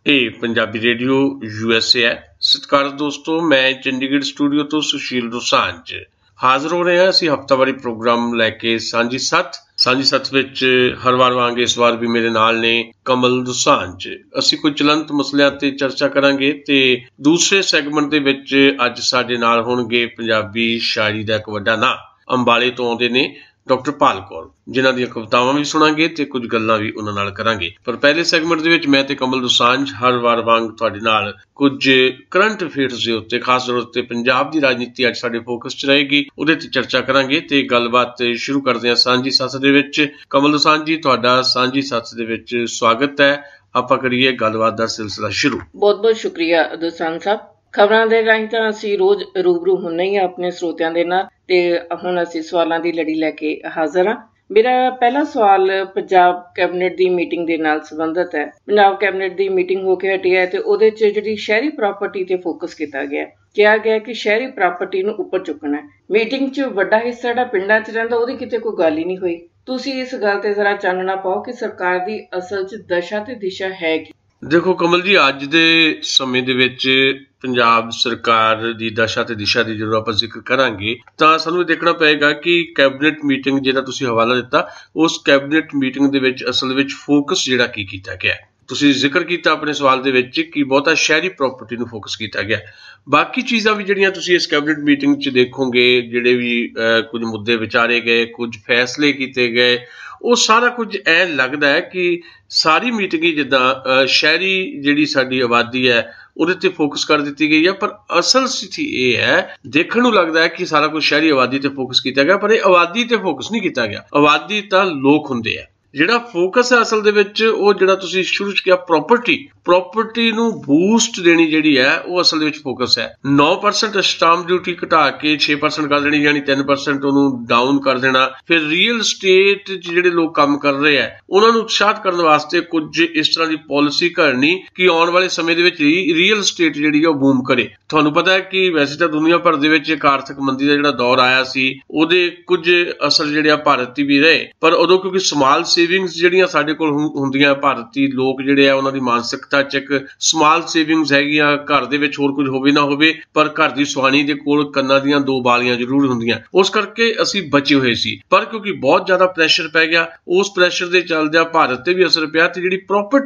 ਇਹ Punjabi radio USA ਹੈ। ਸਤਿਕਾਰਤ ਦੋਸਤੋ, ਮੈਂ ਚੰਡੀਗੜ੍ਹ ਸਟੂਡੀਓ ਤੋਂ ਸੁਸ਼ੀਲ ਦੋਸਾਂਝ ਹਾਜ਼ਰ ਹੋ ਰਹੇ ਹਾਂ। ਅਸੀਂ ਹਫ਼ਤਾਵਾਰੀ ਪ੍ਰੋਗਰਾਮ ਲੈ ਕੇ ਸਾਂਝੀ ਸੱਥ ਵਿੱਚ ਹਰ ਵਾਰ ਵਾਂਗ ਇਸ ਵਾਰ ਵੀ ਮੇਰੇ ਨਾਲ ਨੇ ਕਮਲ ਦੋਸਾਂਝ। ਅਸੀਂ ਕੁਝ ਚਲੰਤ ਮਸਲਿਆਂ ਤੇ ਚਰਚਾ ਕਰਾਂਗੇ ਤੇ ਦੂਸਰੇ ਸੈਗਮੈਂਟ ਦੇ ਵਿੱਚ ਅੱਜ ਸਾਡੇ ਨਾਲ ਹੋਣਗੇ ਪੰਜਾਬੀ ਸ਼ਾਇਰੀ ਦਾ ਇੱਕ ਵੱਡਾ ਨਾਂ, ਅੰਬਾਲੇ ਤੋਂ ਆਉਂਦੇ ਨੇ ਡਾਕਟਰ ਪਾਲ ਕੌਰ, ਜਿਨ੍ਹਾਂ ਦੀਆਂ ਕਵਿਤਾਵਾਂ ਵੀ ਸੁਣਾਂਗੇ ਤੇ ਕੁਝ ਗੱਲਾਂ ਵੀ ਉਹਨਾਂ ਨਾਲ ਕਰਾਂਗੇ। ਪਰ ਪਹਿਲੇ ਸੈਗਮੈਂਟ ਦੇ ਵਿੱਚ ਮੈਂ ਤੇ ਕਮਲ ਦੋਸਾਂਝ ਹਰ ਵਾਰ ਵਾਂਗ ਤੁਹਾਡੇ ਨਾਲ ਕੁਝ ਕਰੰਟ ਅਫੇਅਰਸ ਦੇ ਉੱਤੇ, ਖਾਸ ਤੌਰ ਉੱਤੇ ਪੰਜਾਬ ਦੀ ਰਾਜਨੀਤੀ ਅੱਜ ਸਾਡੇ ਫੋਕਸ 'ਚ ਰਹੇਗੀ, ਉਹਦੇ ਤੇ ਚਰਚਾ ਕਰਾਂਗੇ ਤੇ ਗੱਲਬਾਤ ਸ਼ੁਰੂ ਕਰਦੇ ਹਾਂ ਸਾਂਝੀ ਸੱਥ ਦੇ ਵਿੱਚ। ਕਮਲ ਦੋਸਾਂਝ ਜੀ, ਤੁਹਾਡਾ ਸਾਂਝੀ ਸੱਥ ਦੇ ਵਿੱਚ ਸਵਾਗਤ ਹੈ। ਆਪਾਂ ਕਰੀਏ ਗੱਲਬਾਤ ਦਾ ਸਿਲਸਿਲਾ ਸ਼ੁਰੂ। ਬਹੁਤ ਬਹੁਤ ਸ਼ੁਕਰੀਆ ਦੋਸਾਂਝ ਸਾਹਿਬ। ਖਬਰਾਂ ਦੇ ਰਾਹੀਂ ਤਾਂ ਅਸੀਂ ਰੋਜ਼ ਰੂਬਰੂ ਹੁੰਦੇ ਹੀ ਆਪਣੇ ਸਰੋਤਿਆਂ ਦੇ ਨਾਲ, ਤੇ ਹੁਣ ਅਸੀਂ ਸਵਾਲਾਂ ਦੀ ਲੜੀ ਲੈ ਕੇ ਹਾਜ਼ਰ ਹਾਂ। ਮੇਰਾ ਪਹਿਲਾ ਸਵਾਲ ਪੰਜਾਬ ਕੈਬਨਿਟ ਦੀ ਮੀਟਿੰਗ ਦੇ ਨਾਲ ਸੰਬੰਧਿਤ ਹੈ। ਪੰਜਾਬ ਕੈਬਨਿਟ ਦੀ ਮੀਟਿੰਗ ਹੋ ਕੇ ਹਟੀ ਹੈ ਤੇ ਉਹਦੇ 'ਚ ਜਿਹੜੀ ਸ਼ਹਿਰੀ ਪ੍ਰਾਪਰਟੀ ਤੇ ਫੋਕਸ ਕੀਤਾ ਗਿਆ, ਕਿਹਾ ਗਿਆ ਕਿ ਸ਼ਹਿਰੀ ਪ੍ਰਾਪਰਟੀ ਨੂੰ ਉੱਪਰ ਚੁੱਕਣਾ ਹੈ। ਮੀਟਿੰਗ 'ਚ ਵੱਡਾ ਹਿੱਸਾ ਜਿਹੜਾ ਪਿੰਡਾਂ 'ਚ ਰਹਿੰਦਾ, ਉਹਦੀ ਕਿਤੇ ਕੋਈ ਗੱਲ ਹੀ ਨਹੀਂ ਹੋਈ। ਤੁਸੀਂ ਇਸ ਗੱਲ ਤੇ ਜ਼ਰਾ ਚਾਨਣਾ ਪਾਓ ਕਿ ਸਰਕਾਰ ਦੀ ਅਸਲ 'ਚ ਦਸ਼ਾ ਤੇ ਦਿਸ਼ਾ ਹੈ ਕੀ? ਦੇਖੋ ਕਮਲ ਜੀ, ਅੱਜ ਦੇ ਸਮੇਂ ਦੇ ਵਿੱਚ ਪੰਜਾਬ ਸਰਕਾਰ ਦੀ ਦਸ਼ਾ ਤੇ ਦਿਸ਼ਾ ਦੀ ਜਦੋਂ ਆਪਾਂ ਜ਼ਿਕਰ ਕਰਾਂਗੇ ਤਾਂ ਸਾਨੂੰ ਇਹ ਦੇਖਣਾ ਪਏਗਾ ਕਿ ਕੈਬਨਿਟ ਮੀਟਿੰਗ ਜਿਹੜਾ ਤੁਸੀਂ ਹਵਾਲਾ ਦਿੱਤਾ, ਉਸ ਕੈਬਨਿਟ ਮੀਟਿੰਗ ਦੇ ਵਿੱਚ ਅਸਲ ਵਿੱਚ ਫੋਕਸ ਜਿਹੜਾ ਕੀ ਕੀਤਾ ਗਿਆ। ਤੁਸੀਂ ਜ਼ਿਕਰ ਕੀਤਾ ਆਪਣੇ ਸਵਾਲ ਦੇ ਵਿੱਚ ਕਿ ਬਹੁਤਾ ਸ਼ਹਿਰੀ ਪ੍ਰਾਪਰਟੀ ਨੂੰ ਫੋਕਸ ਕੀਤਾ ਗਿਆ। ਬਾਕੀ ਚੀਜ਼ਾਂ ਵੀ ਜਿਹੜੀਆਂ ਤੁਸੀਂ ਇਸ ਕੈਬਨਿਟ ਮੀਟਿੰਗ 'ਚ ਦੇਖੋਗੇ, ਜਿਹੜੇ ਵੀ ਕੁਝ ਮੁੱਦੇ ਵਿਚਾਰੇ ਗਏ, ਕੁਝ ਫੈਸਲੇ ਕੀਤੇ ਗਏ, ਉਹ ਸਾਰਾ ਕੁਝ ਐਂ ਲੱਗਦਾ ਹੈ ਕਿ ਸਾਰੀ ਮੀਟਿੰਗ ਹੀ ਜਿੱਦਾਂ ਸ਼ਹਿਰੀ ਜਿਹੜੀ ਸਾਡੀ ਆਬਾਦੀ ਹੈ ਉਹਦੇ ਤੇ ਫੋਕਸ ਕਰ ਦਿੱਤੀ ਗਈ ਹੈ। ਪਰ ਅਸਲ ਸਥਿਤੀ ਇਹ ਹੈ, ਦੇਖਣ ਨੂੰ ਲੱਗਦਾ ਹੈ ਕਿ ਸਾਰਾ ਕੁਝ ਸ਼ਹਿਰੀ ਆਬਾਦੀ ਤੇ ਫੋਕਸ ਕੀਤਾ ਗਿਆ, ਪਰ ਇਹ ਆਬਾਦੀ ਤੇ ਫੋਕਸ ਨਹੀਂ ਕੀਤਾ ਗਿਆ। ਆਬਾਦੀ ਤਾਂ ਲੋਕ ਹੁੰਦੇ ਆ। ਜਿਹੜਾ ਫੋਕਸ ਹੈ ਅਸਲ ਦੇ ਵਿੱਚ, ਉਹ ਜਿਹੜਾ ਤੁਸੀਂ ਸ਼ੁਰੂ 'ਚ ਕਿਹਾ ਪ੍ਰਾਪਰਟੀ ਨੂੰ ਬੂਸਟ ਦੇਣੀ ਜਿਹੜੀ ਹੈ, ਉਹ ਅਸਲ ਦੇ ਵਿੱਚ ਫੋਕਸ ਹੈ। 9% ਸਟਾਂਪ ਡਿਊਟੀ ਘਟਾ ਕੇ 6% ਕਰ ਦੇਣੀ, ਯਾਨੀ 3% ਉਹਨੂੰ ਡਾਊਨ ਕਰ ਦੇਣਾ। ਫਿਰ ਰੀਅਲ ਸਟੇਟ 'ਚ ਜਿਹੜੇ ਲੋਕ ਕੰਮ ਕਰ ਰਹੇ ਆ ਉਹਨਾਂ ਨੂੰ ਉਤਸ਼ਾਹਿਤ ਕਰਨ ਵਾਸਤੇ ਕੁਝ ਇਸ ਤਰ੍ਹਾਂ ਦੀ ਪਾਲਿਸੀ ਘੜਨੀ ਕਿ ਆਉਣ ਵਾਲੇ ਸਮੇਂ ਦੇ ਵਿੱਚ ਰੀਅਲ ਸਟੇਟ ਜਿਹੜੀ ਹੈ ਉਹ ਬੂਮ ਕਰੇ। ਤੁਹਾਨੂੰ ਪਤਾ ਹੈ ਕਿ ਵੈਸੇ ਤਾਂ ਦੁਨੀਆ ਭਰ ਦੇ ਵਿੱਚ ਇੱਕ ਆਰਥਿਕ ਮੰਦੀ ਦਾ ਜਿਹੜਾ ਦੌਰ ਆਇਆ ਸੀ, ਉਹਦੇ ਕੁਝ ਅਸਰ ਜਿਹੜੇ ਆ ਭਾਰਤੀ ਵੀ ਰਹੇ, ਪਰ ਉਦੋਂ ਕਿਉਂਕਿ ਸਮਾਲ ਸੇਵਿੰਗਸ ਜਿਹੜੀਆਂ ਸਾਡੇ ਕੋਲ ਹੁੰਦੀਆਂ, ਭਾਰਤੀ ਲੋਕ ਜਿਹੜੇ ਆ ਉਹਨਾਂ ਦੀ ਮਾਨਸਿਕਤਾ 'ਚ ਇੱਕ ਸਮਾਲ ਸੇਵਿੰਗਸ ਹੈਗੀਆਂ, ਘਰ ਦੇ ਵਿੱਚ ਹੋਰ ਕੁਝ ਹੋਵੇ ਨਾ ਹੋਵੇ ਪਰ ਘਰ ਦੀ ਸੁਆਣੀ ਦੇ ਕੋਲ ਕੰਨਾਂ ਦੀਆਂ 2 ਬਾਲੀਆਂ ਜ਼ਰੂਰ ਹੁੰਦੀਆਂ, ਉਸ ਕਰਕੇ ਅਸੀਂ ਬਚੇ ਹੋਏ ਸੀ। ਪਰ ਕਿਉਂਕਿ ਬਹੁਤ ਜ਼ਿਆਦਾ ਪ੍ਰੈਸ਼ਰ ਪੈ ਗਿਆ, ਉਸ ਪ੍ਰੈਸ਼ਰ ਦੇ ਚੱਲਦਿਆਂ ਭਾਰਤ ਤੇ ਵੀ ਅਸਰ ਪਿਆ ਤੇ ਜਿਹੜੀ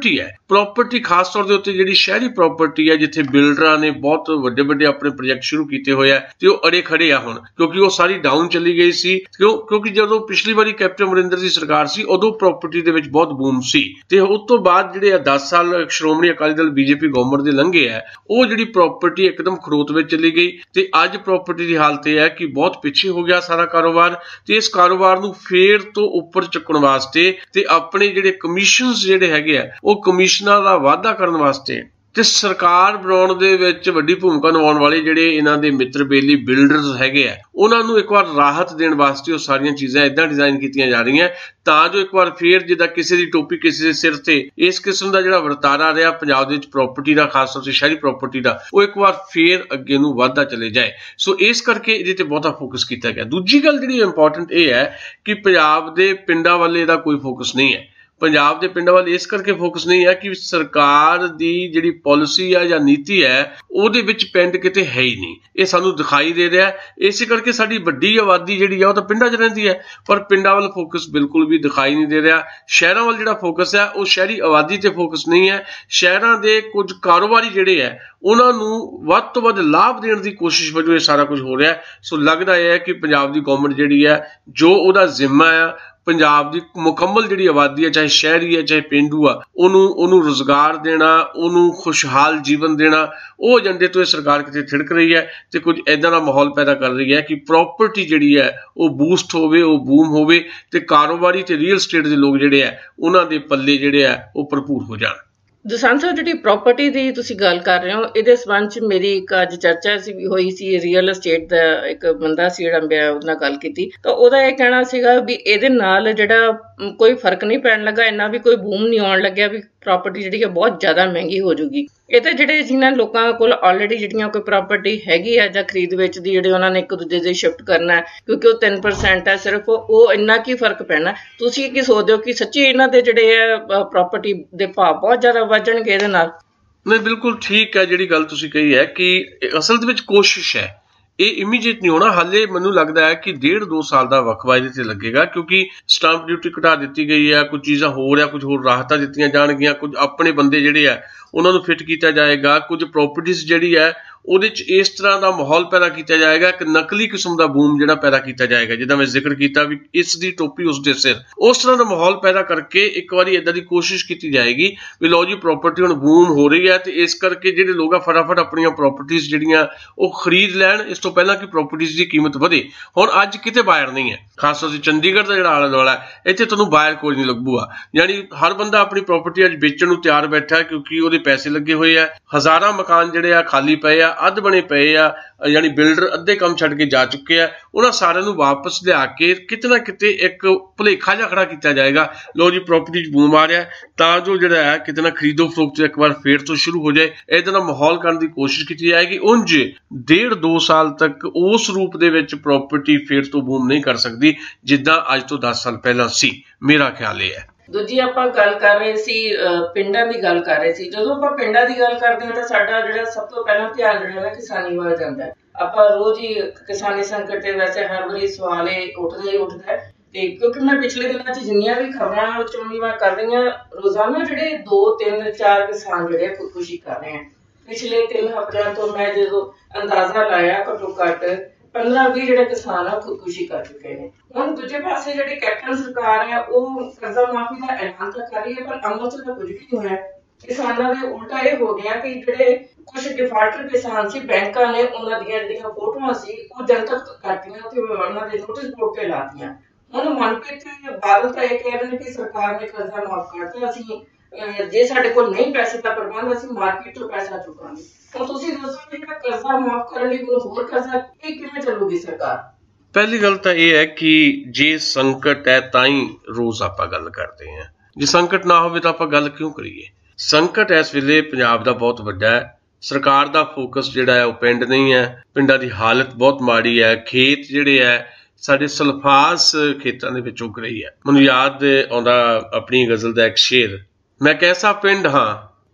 ਪ੍ਰਾਪਰਟੀ ਖਾਸ ਤੌਰ ਦੇ ਉੱਤੇ ਜਿਹੜੀ ਸ਼ਹਿਰੀ ਪ੍ਰਾਪਰਟੀ ਹੈ, ਜਿੱਥੇ ਬਿਲਡਰਾਂ ਨੇ ਬਹੁਤ ਵੱਡੇ ਆਪਣੇ ਪ੍ਰੋਜੈਕਟ ਸ਼ੁਰੂ ਕੀਤੇ ਹੋਏ ਆ ਤੇ ਉਹ ਅੜੇ ਖੜੇ ਆ ਹੁਣ, ਕਿਉਂਕਿ ਉਹ ਸਾਰੀ ਡਾਊਨ ਚਲੀ ਗਈ ਸੀ। ਕਿਉਂਕਿ ਜਦੋਂ ਪਿਛਲੀ ਵਾਰੀ ਕੈਪਟਨ ਅਮਰਿੰਦਰ ਦੀ ਸਰਕਾਰ ਸੀ, ਉਦੋਂ ਪ੍ਰਾਪਰਟੀ ਦੇ ਵਿੱਚ ਬਹੁਤ ਬੂਮ ਸੀ ਤੇ ਉਸ ਤੋਂ ਬਾਅਦ ਜਿਹੜੇ 10 ਸਾਲ ਸ਼੍ਰੋਮਣੀ ਅਕਾਲੀ ਦਲ BJP ਗਵਰਨਮੈਂਟ ਦੇ ਲੰਘੇ ਆ, ਉਹ ਜਿਹੜੀ ਪ੍ਰਾਪਰਟੀ ਇੱਕਦਮ ਖੜੋਤ ਵਿੱਚ ਚਲੀ ਗਈ ਤੇ ਅੱਜ ਪ੍ਰਾਪਰਟੀ ਦੀ ਹਾਲਤ ਇਹ ਹੈ ਕਿ ਬਹੁਤ ਪਿੱਛੇ ਹੋ ਗਿਆ ਸਾਰਾ ਕਾਰੋਬਾਰ। ਤੇ ਇਸ ਕਾਰੋਬਾਰ ਨੂੰ ਫੇਰ ਤੋਂ ਉੱਪਰ ਚੁੱਕਣ ਵਾਸਤੇ ਤੇ ਆਪਣੇ ਜਿਹੜੇ ਕਮਿਸ਼ਨਸ ਜਿਹੜੇ ਹੈਗੇ ਆ, ਉਹ ਕਮਿਸ਼ਨਾਂ ਦਾ ਵਾਧਾ ਕਰਨ ਵਾਸਤੇ ਤੇ ਸਰਕਾਰ ਬਣਾਉਣ ਦੇ ਵਿੱਚ ਵੱਡੀ ਭੂਮਿਕਾ ਨਿਭਾਉਣ ਵਾਲੇ ਜਿਹੜੇ ਇਹਨਾਂ ਦੇ ਮਿੱਤਰ ਬੇਲੀ ਬਿਲਡਰਸ ਹੈਗੇ ਆ, ਉਹਨਾਂ ਨੂੰ ਇੱਕ ਵਾਰ ਰਾਹਤ ਦੇਣ ਵਾਸਤੇ ਉਹ ਸਾਰੀਆਂ ਚੀਜ਼ਾਂ ਇਦਾਂ ਡਿਜ਼ਾਈਨ ਕੀਤੀਆਂ ਜਾ ਰਹੀਆਂ ਤਾਂ ਜੋ ਇੱਕ ਵਾਰ ਫੇਰ ਜਿੱਦਾਂ ਕਿਸੇ ਦੀ ਟੋਪੀ ਕਿਸੇ ਦੇ ਸਿਰ ਤੇ ਇਸ ਕਿਸਮ ਦਾ ਜਿਹੜਾ ਵਰਤਾਰਾ ਰਿਹਾ ਪੰਜਾਬ ਦੇ ਵਿੱਚ ਪ੍ਰਾਪਰਟੀ ਦਾ, ਖਾਸ ਤੌਰ ਤੇ ਸ਼ਹਿਰੀ ਪ੍ਰਾਪਰਟੀ ਦਾ, ਉਹ ਇੱਕ ਵਾਰ ਫੇਰ ਅੱਗੇ ਨੂੰ ਵੱਧਦਾ ਚਲੇ ਜਾਏ। ਸੋ ਇਸ ਕਰਕੇ ਇਹਦੇ ਤੇ ਬਹੁਤਾ ਫੋਕਸ ਕੀਤਾ ਗਿਆ। ਦੂਜੀ ਗੱਲ ਜਿਹੜੀ ਇੰਪੋਰਟੈਂਟ ਇਹ ਹੈ ਕਿ ਪੰਜਾਬ ਦੇ ਪਿੰਡਾਂ ਵੱਲ ਇਹਦਾ ਕੋਈ ਫੋਕਸ ਨਹੀਂ ਹੈ। ਪੰਜਾਬ ਦੇ ਪਿੰਡਾਂ ਵੱਲ ਇਸ ਕਰਕੇ ਫੋਕਸ ਨਹੀਂ ਹੈ ਕਿ ਸਰਕਾਰ ਦੀ ਜਿਹੜੀ ਪਾਲਿਸੀ ਆ ਜਾਂ ਨੀਤੀ ਹੈ, ਉਹਦੇ ਵਿੱਚ ਪਿੰਡ ਕਿਤੇ ਹੈ ਹੀ ਨਹੀਂ। ਇਹ ਸਾਨੂੰ ਦਿਖਾਈ ਦੇ ਰਿਹਾ। ਇਸੇ ਕਰਕੇ ਸਾਡੀ ਵੱਡੀ ਆਬਾਦੀ ਜਿਹੜੀ ਆ ਉਹ ਤਾਂ ਪਿੰਡਾਂ 'ਚ ਰਹਿੰਦੀ ਹੈ, ਪਰ ਪਿੰਡਾਂ ਵੱਲ ਫੋਕਸ ਬਿਲਕੁਲ ਵੀ ਦਿਖਾਈ ਨਹੀਂ ਦੇ ਰਿਹਾ। ਸ਼ਹਿਰਾਂ ਵੱਲ ਜਿਹੜਾ ਫੋਕਸ ਹੈ ਉਹ ਸ਼ਹਿਰੀ ਆਬਾਦੀ ਤੇ ਫੋਕਸ ਨਹੀਂ ਹੈ। ਸ਼ਹਿਰਾਂ ਦੇ ਕੁਝ ਕਾਰੋਬਾਰੀ ਜਿਹੜੇ ਹੈ ਉਹਨਾਂ ਨੂੰ ਵੱਧ ਤੋਂ ਵੱਧ ਲਾਭ ਦੇਣ ਦੀ ਕੋਸ਼ਿਸ਼ ਵਜੋਂ ਇਹ ਸਾਰਾ ਕੁਝ ਹੋ ਰਿਹਾ। ਸੋ ਲੱਗਦਾ ਇਹ ਹੈ ਕਿ ਪੰਜਾਬ ਦੀ ਗਵਰਨਮੈਂਟ ਜਿਹੜੀ ਹੈ, ਜੋ ਉਹਦਾ ਜ਼ਿੰਮਾ ਆ ਪੰਜਾਬ ਦੀ ਮੁਕੰਮਲ ਜਿਹੜੀ ਆਬਾਦੀ ਹੈ, ਚਾਹੇ ਸ਼ਹਿਰੀ ਹੈ ਚਾਹੇ ਪੇਂਡੂ ਆ, ਉਹਨੂੰ ਰੁਜ਼ਗਾਰ ਦੇਣਾ, ਉਹਨੂੰ ਖੁਸ਼ਹਾਲ ਜੀਵਨ ਦੇਣਾ, ਉਹ ਏਜੰਡੇ ਤੋਂ ਇਹ ਸਰਕਾਰ ਕਿਤੇ ਥਿੜਕ ਰਹੀ ਹੈ ਤੇ ਕੁਝ ਇਦਾਂ ਦਾ ਮਾਹੌਲ ਪੈਦਾ ਕਰ ਰਹੀ ਹੈ ਕਿ ਪ੍ਰਾਪਰਟੀ ਜਿਹੜੀ ਹੈ ਉਹ ਬੂਸਟ ਹੋਵੇ, ਉਹ ਬੂਮ ਹੋਵੇ ਤੇ ਕਾਰੋਬਾਰੀ ਤੇ ਰੀਅਲ ਸਟੇਟ ਦੇ ਲੋਕ ਜਿਹੜੇ ਆ ਉਹਨਾਂ ਦੇ ਪੱਲੇ ਜਿਹੜੇ ਆ ਉਹ ਭਰਪੂਰ ਹੋ ਜਾਣ। ਦੋਸਾਂਝ ਸਾਹਿਬ, ਜਿਹੜੀ ਪ੍ਰਾਪਰਟੀ ਦੀ ਤੁਸੀਂ ਗੱਲ ਕਰ ਰਹੇ ਹੋ, ਇਹਦੇ ਸੰਬੰਧ 'ਚ ਮੇਰੀ ਇੱਕ ਅੱਜ ਚਰਚਾ ਹੋਈ ਸੀ। ਰੀਅਲ ਅਸਟੇਟ ਦਾ ਇੱਕ ਬੰਦਾ ਸੀ ਜਿਹੜਾ ਮੈਂ ਉਹਦੇ ਨਾਲ ਗੱਲ ਕੀਤੀ ਤਾਂ ਉਹਦਾ ਇਹ ਕਹਿਣਾ ਸੀਗਾ ਵੀ ਇਹਦੇ ਨਾਲ ਜਿਹੜਾ ਕੋਈ ਫਰਕ ਨਹੀਂ ਪੈਣ ਲੱਗਾ, ਇੰਨਾ ਵੀ ਕੋਈ ਬੂਮ ਨਹੀਂ ਆਉਣ ਲੱਗਿਆ ਵੀ ਪ੍ਰਾਪਰਟੀ ਜਿਹੜੀ ਹੈ ਬਹੁਤ ਜ਼ਿਆਦਾ ਮਹਿੰਗੀ ਹੋ ਜੂਗੀ। ਇਹ ਤਾਂ ਜਿਹੜੇ ਜਿਨ੍ਹਾਂ ਲੋਕਾਂ ਕੋਲ ਆਲਰੇਡੀ ਜਿਹੜੀਆਂ ਕੋਈ ਪ੍ਰਾਪਰਟੀ ਹੈਗੀ ਆ ਜਾਂ ਖਰੀਦ ਵਿੱਚ ਦੀ, ਜਿਹੜੇ ਉਹਨਾਂ ਨੇ ਇੱਕ ਦੂਜੇ ਦੇ ਸ਼ਿਫਟ ਕਰਨਾ ਹੈ, ਕਿਉਂਕਿ ਉਹ 3% ਹੈ ਸਿਰਫ, ਉਹ ਇੰਨਾ ਕੀ ਫਰਕ ਪੈਣਾ। ਤੁਸੀਂ ਕੀ ਸੋਚਦੇ ਹੋ ਕਿ ਸੱਚੀ ਇਹਨਾਂ ਦੇ ਜਿਹੜੇ ਆ ਪ੍ਰਾਪਰਟੀ ਦੇ ਭਾਅ ਬਹੁਤ ਜ਼ਿਆਦਾ ਵੱਜਣਗੇ ਇਹਦੇ ਨਾਲ? नहीं बिल्कुल ठीक है जिहड़ी गल तुसीं कही है कि असल दे विच कोशिश है, ये इमीडिएट नहीं होना। हाले मैनूं लगदा है कि 1.5-2 साल का वक्फा इहदे ते लगेगा, क्योंकि स्टांप ड्यूटी घटा दी गई है, कुछ चीज़ां होर कुछ होर राहतां दित्तियां जाणगीआं, कुछ अपने बंदे जिहड़े है उन्हां नूं फिट किया जाएगा, कुछ प्रॉपर्टीज जिहड़ी है ਉਹਦੇ ਚ इस तरह का माहौल पैदा किया जाएगा, एक नकली किस्म का बूम जिहड़ा पैदा किया जाएगा, जिदा मैं जिक्र किया भी इस दी टोपी उसके सिर, उस तरह का माहौल पैदा करके एक बार इदां दी कोशिश की जाएगी भी लो जी प्रॉपर्टी हुण बूम हो रही है, तो इस करके जिहड़े लोग फटाफट अपन प्रॉपर्टीज जिहड़ियां वो खरीद लैण इस तो पहला कि प्रॉपर्टीज की कीमत वधे। हुण अज किते बायर नहीं है, खास तौर ते चंडीगढ़ का जिहड़ा आला दुआला है इत्थे तुहानूं बायर कोई नहीं लगूगा, यानी हर बंदा अपनी प्रॉपर्टी अज बेचण नूं तैयार बैठा है, क्योंकि उहदे पैसे लगे हुए आ। हज़ारां मकान जिहड़े आ खाली पए आ, अध बने पए यानी बिल्डर अद्धे काम छड्ड के जा चुके हैं, उन्हां सारिਆਂ ਨੂੰ वापस लिया के किते ना किते एक भुलेखा जिहा खड़ा किया जाएगा, लो जी प्रॉपर्टी बूम आ रहा है तां जो जिहड़ा है किते ना खरीदो फरोख्त एक बार फिर तो शुरू हो जाए, इहदे नाल माहौल करन दी कोशिश की जाएगी। उंज 1.5-2 साल तक उस रूप दे विच प्रॉपर्टी फिर तो बूम नहीं कर सकती जिद्दां अज तो 10 साल पहला सी, मेरा ख्याल ये है। दूजी ਆਪਾਂ ਗੱਲ ਕਰ ਰਹੇ ਸੀ ਪਿੰਡਾਂ ਦੀ ਗੱਲ ਕਰ ਰਹੇ ਸੀ। ਜਦੋਂ ਆਪਾਂ ਪਿੰਡਾਂ ਦੀ ਗੱਲ ਕਰਦੇ ਹਾਂ ਤਾਂ ਸਾਡਾ ਜਿਹੜਾ ਸਭ ਤੋਂ ਪਹਿਲਾਂ ਧਿਆਨ ਜਿਹੜਾ ਹੈ ਕਿਸਾਨੀ ਵੱਲ ਜਾਂਦਾ ਹੈ। ਆਪਾਂ ਰੋਜ਼ ਹੀ ਕਿਸਾਨੀ ਸੰਕਟ ਤੇ ਵੈਸੇ ਹਰ ਵਾਰੀ ਸਵਾਲ ਇਹ ਉੱਠਦਾ ਹੈ ਤੇ ਕਿਉਂਕਿ ਮੈਂ ਪਿਛਲੇ ਦਿਨਾਂ 'ਚ ਜਿੰਨੀਆਂ ਵੀ ਖਬਰਾਂ ਚੋਣੀਆਂ ਮੈਂ ਕਰ ਰਹੀ ਹਾਂ, ਰੋਜ਼ਾਨਾ ਜਿਹੜੇ 2-3-4 ਕਿਸਾਨ ਜਿਹੜੇ ਖੁਦਕੁਸ਼ੀ ਕਰ ਰਹੇ ਹਨ। ਪਿਛਲੇ 3 ਹਫ਼ਤਿਆਂ ਤੋਂ ਮੈਂ ਜਦੋਂ ਅੰਦਾਜ਼ਾ ਲਾਇਆ ਘੱਟੋ ਘੱਟ 15-20 ਜਿਹੜੇ ਕਿਸਾਨ ਆ ਖੁਦਕੁਸ਼ੀ ਕਰ ਚੁੱਕੇ ਨੇ। ਹੁਣ ਦੂਜੇ ਪਾਸੇ ਜਿਹੜੀ ਕੈਪਟਨ ਸਰਕਾਰ ਹੈ ਉਹ ਕਰਜ਼ਾ ਮਾਫੀ ਦਾ ਐਲਾਨ ਤਾਂ ਕਰ ਰਹੀ ਹੈ, ਪਰ ਅਮਲ 'ਚ ਤਾਂ ਕੁਝ ਵੀ ਨਹੀਂ ਹੋਇਆ। ਕਿਸਾਨਾਂ ਦੇ ਉਲਟਾ ਇਹ ਹੋ ਗਿਆ ਕਿ ਜਿਹੜੇ ਕੁਝ ਡਿਫਾਲਟਰ ਕਿਸਾਨ ਸੀ, ਬੈਂਕਾਂ ਨੇ ਉਹਨਾਂ ਦੀਆਂ ਜਿਹੜੀਆਂ ਫੋਟੋਆਂ ਸੀ ਉਹ ਜਨਤਕ ਕਰਤੀਆਂ ਤੇ ਉਹਨਾਂ ਦੇ ਨੋਟਿਸ ਬੋਰਡ ਤੇ ਲਾਤੀਆਂ। ਹੁਣ ਮਨਪ੍ਰੀਤ ਬਾਦਲ ਤਾਂ ਇਹ ਕਹਿ ਰਹੇ ਨੇ ਕਿ ਸਰਕਾਰ ਨੇ ਕਰਜ਼ਾ ਮਾਫ ਕਰਤਾ, ਅਸੀਂ ਜੇ ਸਾਡੇ ਕੋਲ ਨਹੀਂ ਪੈਸੇ ਦਾ ਪ੍ਰਬੰਧ ਅਸੀਂ ਮਾਰਕੀਟ ਤੋਂ ਪੈਸਾ ਚੁਕਾਂਗੇ। ਹੁਣ ਤੁਸੀਂ ਦੱਸੋ ਕਿ ਜਿਹੜਾ ਕਰਜ਼ਾ ਮਾਫ ਕਰਨ ਲਈ ਕੋਈ ਹੋਰ ਕਰਜ਼ਾ ਇਹ ਕਿਵੇਂ ਚੱਲੂਗੀ ਸਰਕਾਰ? पहली गल तो यह है कि जे संकट है तां ही रोज आप गल करते हैं, जे संकट ना हो तो आप गल क्यों करिए। संकट इस वेले पंजाब का बहुत वड्डा है, सरकार का फोकस जिहड़ा है वो पिंड नहीं है, पिंडां की हालत बहुत माड़ी है, खेत जिहड़े है साडे सल्फास खेतां दे विच उग रही है। मैनूं याद आउंदा अपनी गज़ल दा एक शेर, मैं कैसा पिंड हाँ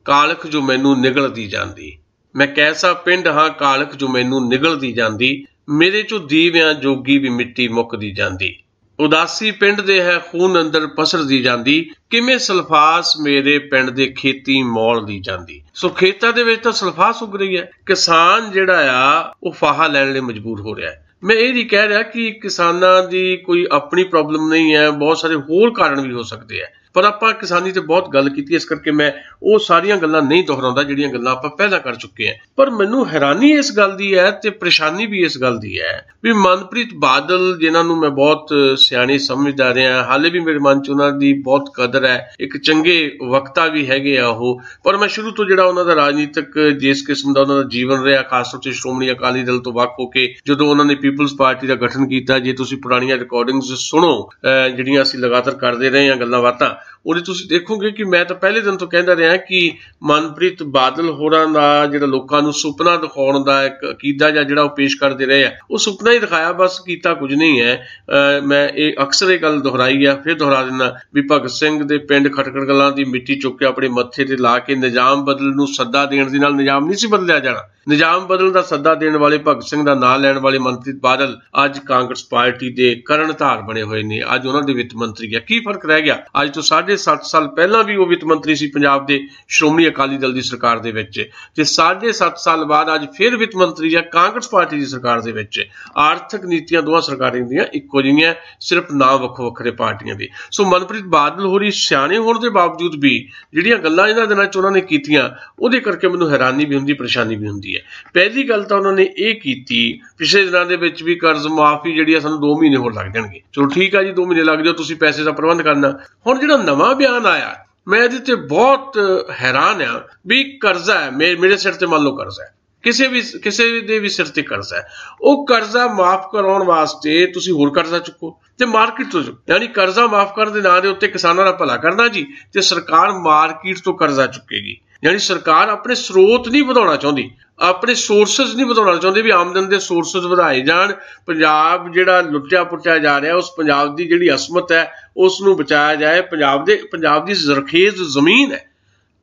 कालख जो मैनू निगलदी जांदी, मैं कैसा पिंड हाँ कालख जो मैनू निगलदी जांदी, मेरे चो दीवियां जोगी भी मिट्टी मुकदी जांदी, उदासी पिंड दे है खून अंदर पसरदी जांदी, किवें सल्फास मेरे पिंड दे खेती मौलदी जांदी। सो खेतां दे विच तां सल्फास उग रही है, किसान जिहड़ा आ वो फाहा लैण लई मजबूर हो रहा है। मैं ये नहीं कह रहा कि किसानां दी कोई अपनी प्रॉब्लम नहीं है, बहुत सारे होर कारण भी हो सकते हैं, पर आपां किसानी ते बहुत गल कीती, इस करके मैं वो सारियां गल्लां नहीं दोहराउंदा जिहड़ियां गल्लां आपां पहलां कर चुके हैं। पर मैनूं हैरानी इस गल दी है ते परेशानी भी इस गल दी है भी मनप्रीत बादल जिन्हां नूं मैं बहुत सियाणे समझदा रहा, हाले भी मेरे मन च उन्हां दी बहुत कदर है, एक चंगे वक्ता भी हैगे आ ओह, पर मैं शुरू तो जिहड़ा उन्हां दा राजनीतिक जिस किस्म दा उन्हां दा जीवन रहा, खास तौर ते श्रोमणी अकाली दल तो वख होके जदों उन्हां ने पीपल्स पार्टी का गठन किया, जे तुसीं पुराणियां रिकॉर्डिंग्स सुनो जिहड़ियां असीं लगातार करदे रहे हां गल्लां बातां, ਉਹਦੇ ਤੁਸੀਂ ਦੇਖੋਗੇ ਕਿ ਮੈਂ ਤਾਂ ਪਹਿਲੇ ਦਿਨ ਤੋਂ ਕਹਿੰਦਾ ਰਿਹਾ ਕਿ ਮਨਪ੍ਰੀਤ ਬਾਦਲ ਹੋਰਾਂ ਦਾ ਜਿਹੜਾ ਲੋਕਾਂ ਨੂੰ ਸੁਪਨਾ ਦਿਖਾਉਣ ਦਾ ਇੱਕ ਅਕੀਦਾ ਜਾਂ ਜਿਹੜਾ ਉਹ ਪੇਸ਼ ਕਰਦੇ ਰਹੇ ਆ, ਉਹ ਸੁਪਨਾ ਹੀ ਦਿਖਾਇਆ, ਬਸ ਕੀਤਾ ਕੁਝ ਨਹੀਂ ਹੈ। ਮੈਂ ਇਹ ਅਕਸਰ ਇਹ ਗੱਲ ਦੁਹਰਾਈ ਆ, ਫਿਰ ਦੁਹਰਾ ਦਿੰਦਾ ਵੀ ਭਗਤ ਸਿੰਘ ਦੇ ਪਿੰਡ ਖਟਕੜ ਕਲਾਂ ਦੀ ਮਿੱਟੀ ਚੁੱਕ ਕੇ ਆਪਣੇ ਮੱਥੇ ਤੇ ਲਾ ਕੇ ਨਿਜ਼ਾਮ ਬਦਲਣ ਨੂੰ ਸੱਦਾ ਦੇਣ ਦੇ ਨਾਲ ਨਿਜ਼ਾਮ ਨਹੀਂ ਸੀ ਬਦਲਿਆ ਜਾਣਾ। ਨਿਜ਼ਾਮ ਬਦਲਣ ਦਾ ਸੱਦਾ ਦੇਣ ਵਾਲੇ ਭਗਤ ਸਿੰਘ ਦਾ ਨਾਂ ਲੈਣ ਵਾਲੇ ਮਨਪ੍ਰੀਤ ਬਾਦਲ ਅੱਜ ਕਾਂਗਰਸ ਪਾਰਟੀ ਦੇ ਕਰਨਧਾਰ ਬਣੇ ਹੋਏ ਨੇ, ਅੱਜ ਉਹਨਾਂ ਦੇ ਵਿੱਤ ਮੰਤਰੀ ਆ। ਕੀ ਫਰਕ ਰਹਿ ਗਿਆ? ਅੱਜ ਤੋਂ 7.5 ਸਾਲ ਪਹਿਲਾਂ ਵੀ ਉਹ ਵਿੱਤ ਮੰਤਰੀ ਸੀ ਪੰਜਾਬ ਦੇ ਸ਼੍ਰੋਮਣੀ ਅਕਾਲੀ ਦਲ ਦੀ ਸਰਕਾਰ ਦੇ ਵਿੱਚ, ਤੇ 7.5 ਸਾਲ ਬਾਅਦ ਅੱਜ ਫਿਰ ਵਿੱਤ ਮੰਤਰੀ ਆ ਕਾਂਗਰਸ ਪਾਰਟੀ ਦੀ ਸਰਕਾਰ ਦੇ ਵਿੱਚ। ਆਰਥਿਕ ਨੀਤੀਆਂ ਦੋਵਾਂ ਸਰਕਾਰਾਂ ਦੀਆਂ ਇੱਕੋ ਜਿਹੀਆਂ, ਸਿਰਫ ਨਾਂ ਵੱਖੋ ਵੱਖਰੇ ਪਾਰਟੀਆਂ ਦੇ। ਸੋ ਮਨਪ੍ਰੀਤ ਬਾਦਲ ਹੋਰੀ ਸਿਆਣੇ ਹੋਣ ਦੇ ਬਾਵਜੂਦ ਵੀ ਜਿਹੜੀਆਂ ਗੱਲਾਂ ਇਹਨਾਂ ਦਿਨਾਂ 'ਚ ਉਹਨਾਂ ਨੇ ਕੀਤੀਆਂ, ਉਹਦੇ ਕਰਕੇ ਮੈਨੂੰ ਹੈਰਾਨੀ ਵੀ ਹੁੰਦੀ, ਪਰੇਸ਼ਾਨੀ ਵੀ ਹੁੰਦੀ ਹੈ। ਪਹਿਲੀ ਗੱਲ ਤਾਂ ਉਹਨਾਂ ਨੇ ਇਹ ਕੀਤੀ, ਪਿਛਲੇ ਦਿਨਾਂ ਦੇ ਵਿੱਚ ਵੀ ਕਰਜ਼ ਮਾਫੀ ਜਿਹੜੀ ਆ ਸਾਨੂੰ 2 ਮਹੀਨੇ ਹੋਰ ਲੱਗ ਜਾਣਗੇ। ਚਲੋ ਠੀਕ ਆ ਜੀ, 2 ਮਹੀਨੇ ਲੱਗ ਜਾਓ, ਤੁਸੀਂ ਪੈਸੇ ਦਾ ਪ੍ਰਬੰਧ ਕਰਨਾ। ਹੁਣ ਜਿਹੜਾ ਨਵਾਂ ਬਿਆਨ ਆਇਆ, ਮੈਂ ਇਹਦੇ ਤੇ ਬਹੁਤ ਹੈਰਾਨ ਆ ਵੀ ਕਰਜ਼ਾ ਹੈ ਮੇਰੇ ਸਿਰ ਤੇ, ਮੰਨ ਲਓ ਕਰਜ਼ਾ ਹੈ, ਕਿਸੇ ਦੇ ਵੀ ਸਿਰ ਤੇ ਕਰਜ਼ਾ ਹੈ, ਉਹ ਕਰਜ਼ਾ ਮਾਫ ਕਰਾਉਣ ਵਾਸਤੇ ਤੁਸੀਂ ਹੋਰ ਕਰਜ਼ਾ ਚੁੱਕੋ ਤੇ ਮਾਰਕੀਟ ਤੋਂ ਚੁੱਕੋ। ਯਾਨੀ ਕਰਜ਼ਾ ਮਾਫ ਕਰਨ ਦੇ ਨਾਂ ਦੇ ਉੱਤੇ ਕਿਸਾਨਾਂ ਦਾ ਭਲਾ ਕਰਨਾ ਜੀ, ਤੇ ਸਰਕਾਰ ਮਾਰਕੀਟ ਤੋਂ ਕਰਜ਼ਾ ਚੁੱਕੇਗੀ। ਯਾਨੀ ਸਰਕਾਰ ਆਪਣੇ ਸਰੋਤ ਨਹੀਂ ਵਧਾਉਣਾ ਚਾਹੁੰਦੀ, ਆਪਣੇ ਸੋਰਸਿਸ ਨਹੀਂ ਵਧਾਉਣਾ ਚਾਹੁੰਦੇ ਵੀ ਆਮਦਨ ਦੇ ਸੋਰਸਿਸ ਵਧਾਏ ਜਾਣ। ਪੰਜਾਬ ਜਿਹੜਾ ਲੁੱਟਿਆ ਪੁੱਟਿਆ ਜਾ ਰਿਹਾ, ਉਸ ਪੰਜਾਬ ਦੀ ਜਿਹੜੀ ਅਸਮਤ ਹੈ ਉਸ ਨੂੰ ਬਚਾਇਆ ਜਾਏ। ਪੰਜਾਬ ਦੀ ਜ਼ਰਖੇਜ਼ ਜ਼ਮੀਨ ਹੈ,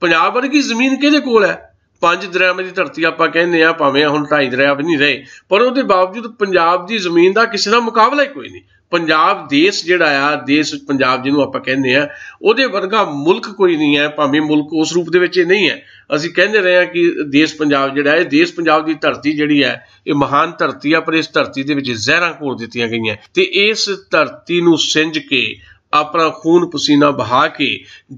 ਪੰਜਾਬ ਵਰਗੀ ਜ਼ਮੀਨ ਕਿਹਦੇ ਕੋਲ ਹੈ? 5 ਦਰਿਆਵਾਂ ਦੀ ਧਰਤੀ ਆਪਾਂ ਕਹਿੰਦੇ ਆ, ਭਾਵੇਂ ਹੁਣ 2.5 ਦਰਿਆ ਵੀ ਨਹੀਂ ਰਹੇ, ਪਰ ਉਹਦੇ ਬਾਵਜੂਦ ਪੰਜਾਬ ਦੀ ਜ਼ਮੀਨ ਦਾ ਕਿਸੇ ਦਾ ਮੁਕਾਬਲਾ ਹੀ ਕੋਈ ਨਹੀਂ। ਪੰਜਾਬ ਦੇਸ਼ ਜਿਹੜਾ ਆ, ਦੇਸ਼ ਪੰਜਾਬ ਜਿਹਨੂੰ ਆਪਾਂ ਕਹਿੰਦੇ ਆ, ਉਹਦੇ ਵਰਗਾ ਮੁਲਕ ਕੋਈ ਨਹੀਂ ਹੈ, ਭਾਵੇਂ ਮੁਲਕ ਉਸ ਰੂਪ ਦੇ ਵਿੱਚ ਇਹ ਨਹੀਂ ਹੈ। ਅਸੀਂ ਕਹਿੰਦੇ ਰਹੇ ਹਾਂ ਕਿ ਦੇਸ਼ ਪੰਜਾਬ ਜਿਹੜਾ ਹੈ, ਦੇਸ਼ ਪੰਜਾਬ ਦੀ ਧਰਤੀ ਜਿਹੜੀ ਹੈ ਇਹ ਮਹਾਨ ਧਰਤੀ ਆ, ਪਰ ਇਸ ਧਰਤੀ ਦੇ ਵਿੱਚ ਜ਼ਹਿਰਾਂ ਘੋਲ ਦਿੱਤੀਆਂ ਗਈਆਂ ਤੇ ਇਸ ਧਰਤੀ ਨੂੰ ਸਿੰਜ ਕੇ ਆਪਣਾ ਖੂਨ ਪਸੀਨਾ ਬਹਾ ਕੇ